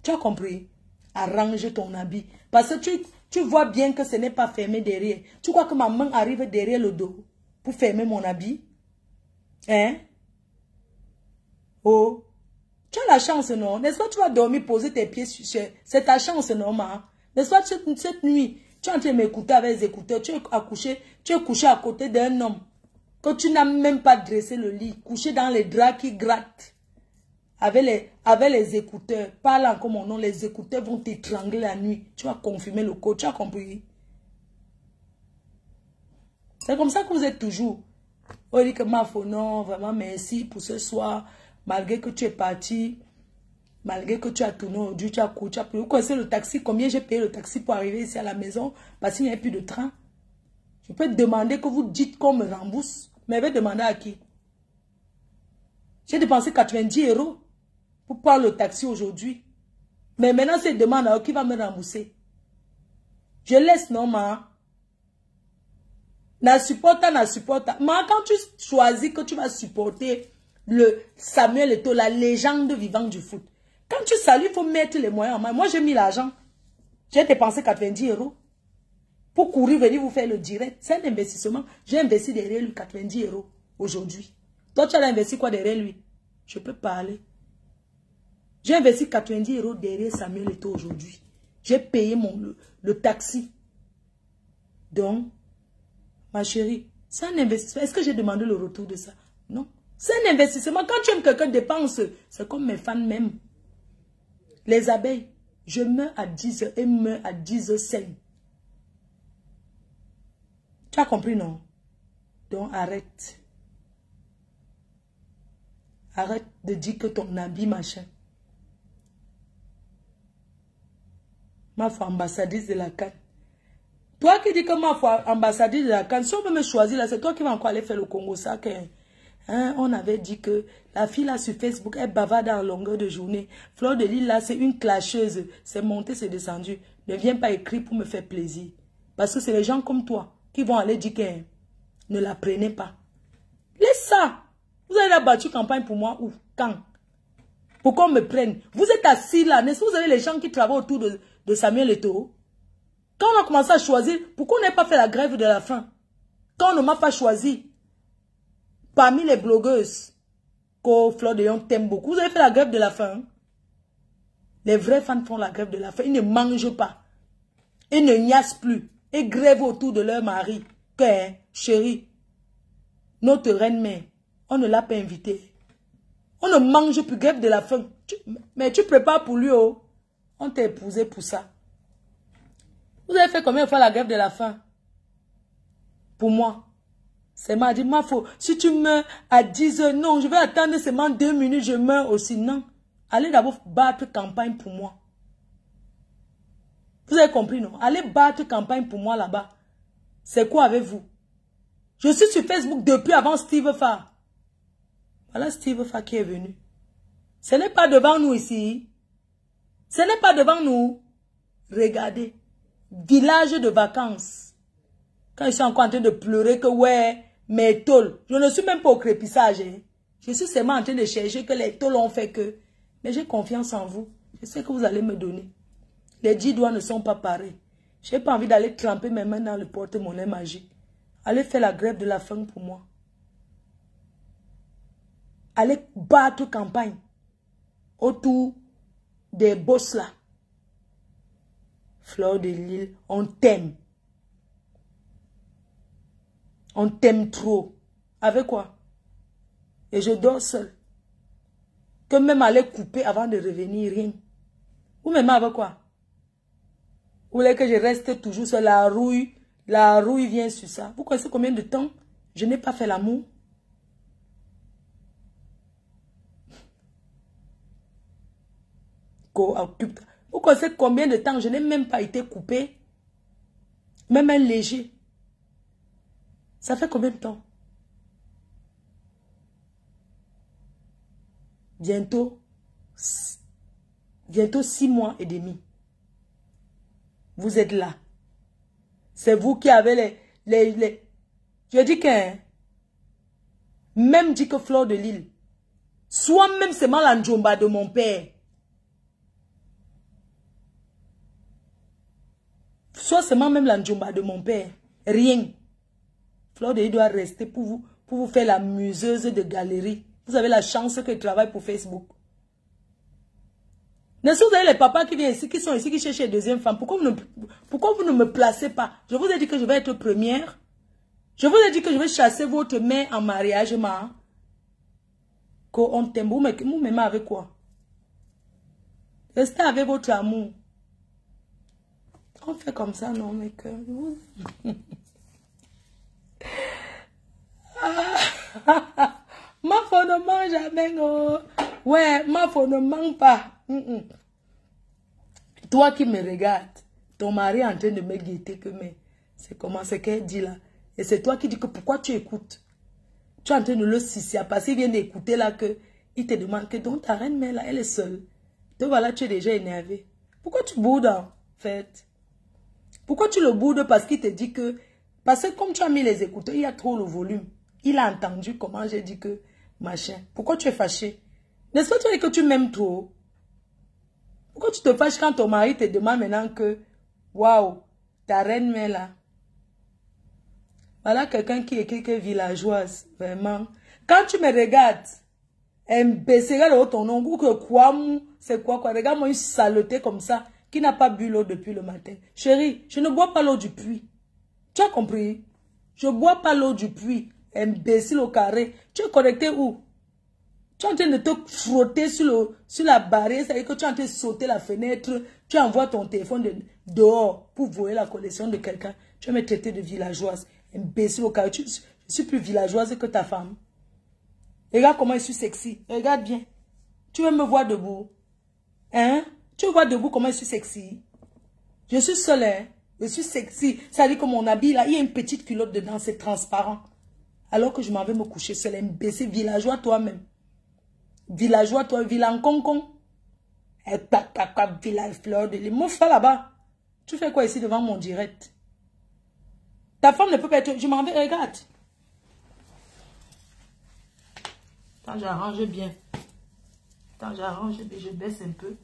Tu as compris? Arrange ton habit. Parce que tu vois bien que ce n'est pas fermé derrière. Tu crois que ma main arrive derrière le dos pour fermer mon habit? Hein? Oh. Tu as la chance, non? N'est-ce pas tu vas dormir, poser tes pieds sur... C'est ta chance, non, ma? N'est-ce pas cette nuit? Tu es en train de m'écouter avec les écouteurs. Tu es couché à côté d'un homme. Que tu n'as même pas dressé le lit. Couché dans les draps qui grattent. Avec les écouteurs. Parlant comme mon nom. Les écouteurs vont t'étrangler la nuit. Tu vas confirmer le code. Tu as compris? C'est comme ça que vous êtes toujours. On dit que ma faux non. Vraiment merci pour ce soir. Malgré que tu es parti. Malgré que tu as tourné aujourd'hui, tu as couru, tu as payé. Vous connaissez le taxi? Combien j'ai payé le taxi pour arriver ici à la maison? Parce qu'il n'y a plus de train. Je peux demander que vous dites qu'on me rembourse. Mais je vais demander à qui? J'ai dépensé 90 € pour prendre le taxi aujourd'hui. Mais maintenant, c'est demande à qui va me rembourser. Je laisse, non, ma. Na supporta. Ma, quand tu choisis que tu vas supporter le Samuel Eto'o, la légende vivante du foot. Quand tu salues, il faut mettre les moyens en main. Moi, j'ai mis l'argent. J'ai dépensé 90 € pour courir, venir vous faire le direct. C'est un investissement. J'ai investi derrière lui 90 € aujourd'hui. Toi, tu as investi quoi derrière lui? Je peux parler. J'ai investi 90 € derrière Samuel Eto'o aujourd'hui. J'ai payé le taxi. Donc, ma chérie, c'est un investissement. Est-ce que j'ai demandé le retour de ça? Non. C'est un investissement. Quand tu aimes quelqu'un dépense, c'est comme mes fans même. Les abeilles, je meurs à 10 h et meurs à 10 h 5. Tu as compris, non? Donc arrête. Arrête de dire que ton habit, machin. Ma foi ambassadrice de la CAN. Toi qui dis que ma foi ambassadrice de la CAN, si on veut me choisir là, c'est toi qui vas encore aller faire le Congo. Ça, que, hein, on avait dit que la fille là sur Facebook, elle bavarde en longueur de journée. Fleur de Lille là, c'est une clasheuse. C'est monté, c'est descendu. Ne viens pas écrire pour me faire plaisir. Parce que c'est les gens comme toi qui vont aller dire que ne la prenez pas. Laisse ça. Vous avez la battu campagne pour moi ou quand? Pour qu'on me prenne. Vous êtes assis là, n'est-ce pas? Vous avez les gens qui travaillent autour de Samuel Eto'o. Quand on a commencé à choisir, pourquoi on n'a pas fait la grève de la faim? Quand on ne m'a pas choisi, parmi les blogueuses, que Fleur de Lyon t'aime beaucoup, vous avez fait la grève de la faim. Les vrais fans font la grève de la faim. Ils ne mangent pas. Ils ne niassent plus. Ils grèvent autour de leur mari. Que, hein, chérie, notre reine-mère, on ne l'a pas invitée. On ne mange plus, grève de la faim. Mais tu prépares pour lui, oh. On t'a épousé pour ça. Vous avez fait combien de fois la grève de la faim? Pour moi. C'est m'a dit, ma faute. Si tu meurs à 10 heures, non, je vais attendre seulement 2 minutes, je meurs aussi. Non. Allez d'abord battre campagne pour moi. Vous avez compris, non? Allez battre campagne pour moi là-bas. C'est quoi avec vous? Je suis sur Facebook depuis avant Steve Farr. Voilà Steve Farr qui est venu. Ce n'est pas devant nous ici. Ce n'est pas devant nous. Regardez. Village de vacances. Quand je suis encore en train de pleurer que ouais, mes tôles. Je ne suis même pas au crépissage. Hein. Je suis seulement en train de chercher que les tôles ont fait que. Mais j'ai confiance en vous. Je sais que vous allez me donner. Les 10 doigts ne sont pas pareils. Je n'ai pas envie d'aller tremper mes mains dans le porte-monnaie magique. Allez faire la grève de la faim pour moi. Allez battre campagne autour des boss là. Fleur de Lille, on t'aime. On t'aime trop. Avec quoi? Et je dors seul. Que même aller couper avant de revenir, rien. Ou même avec quoi? Vous voulez que je reste toujours sur la rouille? La rouille vient sur ça. Vous connaissez combien de temps je n'ai pas fait l'amour? Vous connaissez combien de temps je n'ai même pas été coupé? Même un léger. Ça fait combien de temps? Bientôt 6 mois et demi. Vous êtes là. C'est vous qui avez les... Je dis que... Hein, même dit que Fleur de Lille. Soit même seulement la njomba de mon père. Soit seulement même la njomba de mon père. Rien. Fleur de Lille doit rester pour vous faire la museuse de galerie. Vous avez la chance que je travaille pour Facebook. N'est-ce que vous avez les papas qui viennent ici, qui sont ici, qui cherchent une deuxième femme? Pourquoi vous ne me placez pas? Je vous ai dit que je vais être première. Je vous ai dit que je vais chasser votre mère en mariage, ma. Qu'on t'aime. Vous m'aimez avec quoi? Restez avec votre amour. On fait comme ça, non, mais que... Ma femme ne mange jamais, oh. Ouais, ma femme ne mange pas. Toi qui me regardes, ton mari est en train de me guetter que mais c'est comment c'est qu'elle dit là. Et c'est toi qui dis que pourquoi tu écoutes. Tu es en train de le sissier parce qu'il vient d'écouter là que il te demande que donc ta reine mère là, elle est seule. Te voilà, tu es déjà énervé. Pourquoi tu boudes en fait? Pourquoi tu le boudes parce qu'il te dit que... Parce que comme tu as mis les écouteurs, il y a trop le volume. Il a entendu comment j'ai dit que machin. Pourquoi tu es fâché? N'est-ce pas tu dis que tu m'aimes trop? Pourquoi tu te fâches quand ton mari te demande maintenant que waouh, ta reine mère là? Voilà quelqu'un qui écrit que villageoise, vraiment. Quand tu me regardes, imbécile, regarde ton nom, ou que quoi, c'est quoi? Regarde-moi une saleté comme ça, qui n'a pas bu l'eau depuis le matin. Chérie, je ne bois pas l'eau du puits. Tu as compris? Je ne bois pas l'eau du puits. Imbécile au carré. Tu es connecté où? Tu es en train de te frotter sur la barrière. C'est-à-dire que tu es en train de sauter la fenêtre. Tu envoies ton téléphone dehors pour voler la connexion de quelqu'un. Tu vas me traiter de villageoise. Imbécile au carré. Je suis plus villageoise que ta femme. Regarde comment je suis sexy. Regarde bien. Tu veux me voir debout? Hein? Tu veux voir debout comment je suis sexy? Je suis seule, hein? Je suis sexy. Ça dit que mon habit, là, il y a une petite culotte dedans, c'est transparent. Alors que je m'en vais me coucher seule, imbécile, villageois toi-même. Villageois, toi, vilain concon. Village fleur de l'île. Mon frère là-bas. Tu fais quoi ici devant mon direct? Ta femme ne peut pas être... Je m'en vais, regarde. Quand j'arrange bien. Quand j'arrange bien, je baisse un peu.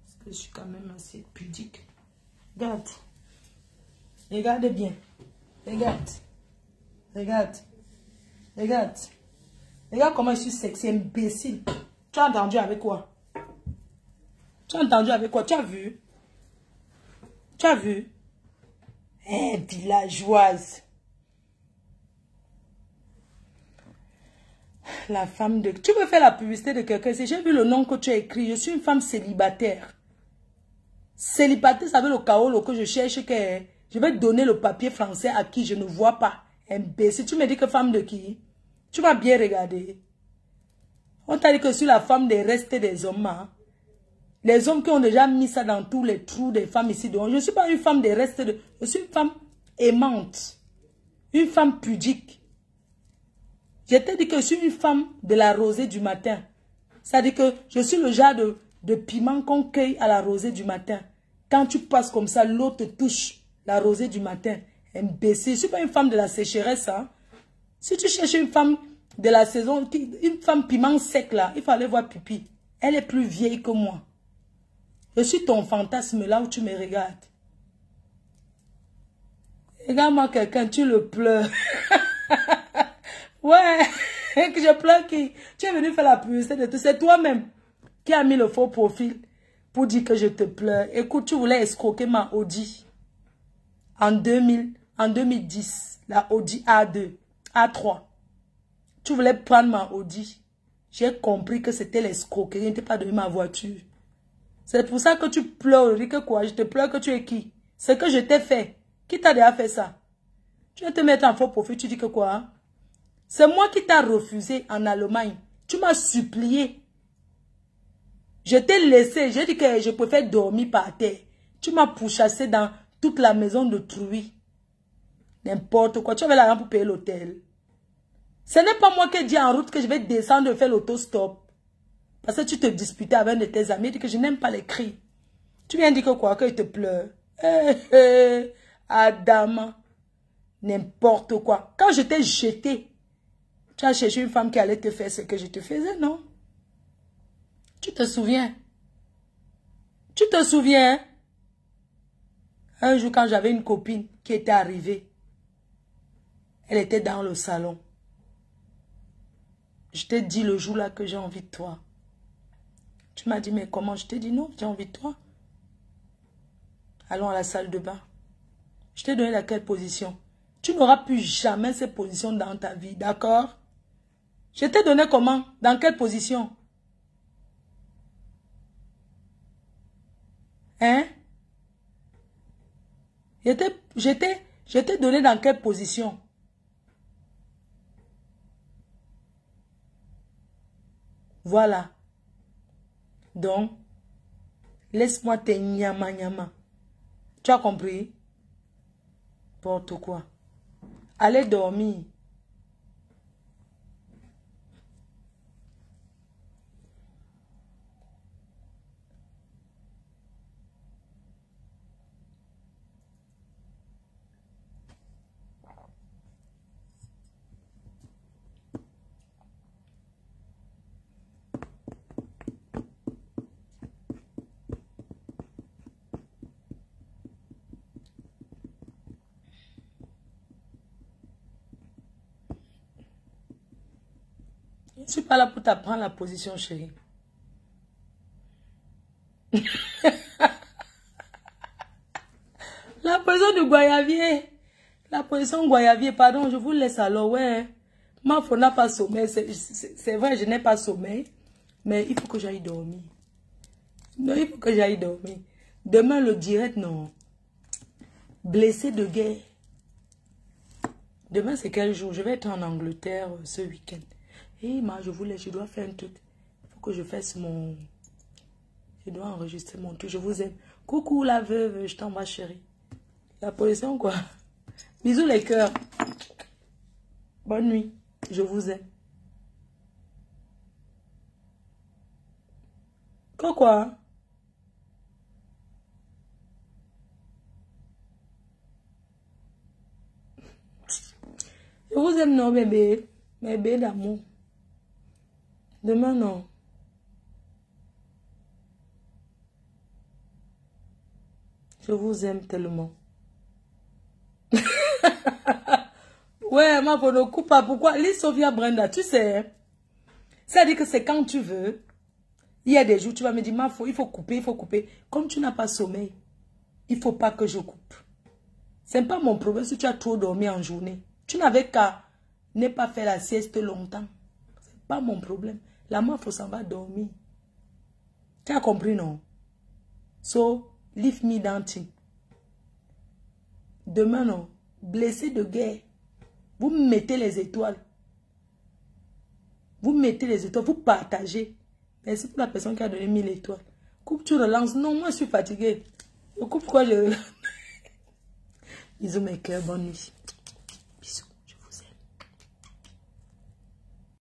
Parce que je suis quand même assez pudique. Regarde. Regarde bien. Regarde. Regarde. Regarde. Regarde comment je suis sexy, imbécile. Tu as entendu avec quoi? Tu as entendu avec quoi? Tu as vu? Tu as vu? Eh, villageoise. La femme de... Tu veux faire la publicité de quelqu'un? Si j'ai vu le nom que tu as écrit, je suis une femme célibataire. Célibataire, ça veut le chaos que je cherche que... Je vais donner le papier français à qui je ne vois pas. Imbécile. Tu me dis que femme de qui? Tu m'as bien regardé. On t'a dit que je suis la femme des restes des hommes. Hein? Les hommes qui ont déjà mis ça dans tous les trous des femmes ici. Donc, je ne suis pas une femme des restes de... Je suis une femme aimante. Une femme pudique. Je t'ai dit que je suis une femme de la rosée du matin. Ça dit que je suis le genre de piment qu'on cueille à la rosée du matin. Quand tu passes comme ça, l'eau te touche. La rosée du matin. Imbécile. Je ne suis pas une femme de la sécheresse. Hein? Si tu cherches une femme de la saison, une femme piment sec là, il faut aller voir Pipi. Elle est plus vieille que moi. Je suis ton fantasme là où tu me regardes. Regarde-moi quelqu'un, tu le pleures. Ouais, que je pleure qui? Tu es venu faire la publicité de tout. C'est toi-même qui a mis le faux profil pour dire que je te pleure. Écoute, tu voulais escroquer ma Audi en 2010. La Audi A2, A3. Tu voulais prendre ma Audi. J'ai compris que c'était l'escroquerie. Je ne t'ai pas donné ma voiture. C'est pour ça que tu pleures. Je dis que quoi? Je te pleure que tu es qui? C'est que je t'ai fait. Qui t'a déjà fait ça? Tu vas te mettre en faux profil. Tu dis que quoi? C'est moi qui t'ai refusé en Allemagne. Tu m'as supplié. Je t'ai laissé. J'ai dit que je préfère dormir par terre. Tu m'as pourchassé dans toute la maison de Trouy. N'importe quoi. Tu avais l'argent pour payer l'hôtel. Ce n'est pas moi qui ai dit en route que je vais descendre et faire l'autostop. Parce que tu te disputais avec un de tes amis et que je n'aime pas les cris. Tu viens dire que quoi? Que je te pleure. Adam. N'importe quoi. Quand je t'ai jeté, tu as cherché une femme qui allait te faire ce que je te faisais, non? Tu te souviens? Tu te souviens? Un jour quand j'avais une copine qui était arrivée. Elle était dans le salon. Je t'ai dit le jour là que j'ai envie de toi. Tu m'as dit, mais comment? Je t'ai dit non, j'ai envie de toi. Allons à la salle de bain. Je t'ai donné laquelle position? Tu n'auras plus jamais cette position dans ta vie, d'accord? Je t'ai donné comment? Dans quelle position? Hein? Je t'ai donné dans quelle position? Voilà. Donc, laisse-moi te nyama nyama. Tu as compris? N'importe quoi. Allez dormir. Je ne suis pas là pour t'apprendre la position, chérie. La position de Goyavier. La position Goyavier, pardon, je vous laisse alors, ouais. Ma femme n'a pas sommeil. C'est vrai, je n'ai pas sommeil. Mais il faut que j'aille dormir. Non, il faut que j'aille dormir. Demain, le direct, non. Blessé de guerre. Demain, c'est quel jour? Je vais être en Angleterre ce week-end. Et je voulais, je dois faire un truc. Il faut que je fasse mon... Je dois enregistrer mon truc. Je vous aime. Coucou la veuve, je t'embrasse chérie. La position quoi? Bisous les cœurs. Bonne nuit. Je vous aime. Quoi? Je vous aime non bébé. Bébé d'amour. Demain non. Je vous aime tellement. Ouais, ma ne coupe pas. Pourquoi? Lise Sophia Brenda, tu sais. Ça dit que c'est quand tu veux. Il y a des jours, tu vas me dire, il faut couper, il faut couper. Comme tu n'as pas sommeil, il ne faut pas que je coupe. Ce n'est pas mon problème si tu as trop dormi en journée. Tu n'avais qu'à ne pas faire la sieste longtemps. Ce n'est pas mon problème. La meuf, il faut s'en va dormir. Tu as compris, non? So, leave me dancing. Demain, non. Blessé de guerre. Vous mettez les étoiles. Vous mettez les étoiles. Vous partagez. Merci pour la personne qui a donné 1000 étoiles. Coupe, tu relances. Non, moi, je suis fatiguée. Je coupe quoi, je relance. Bisous, mes cœurs. Bonne nuit.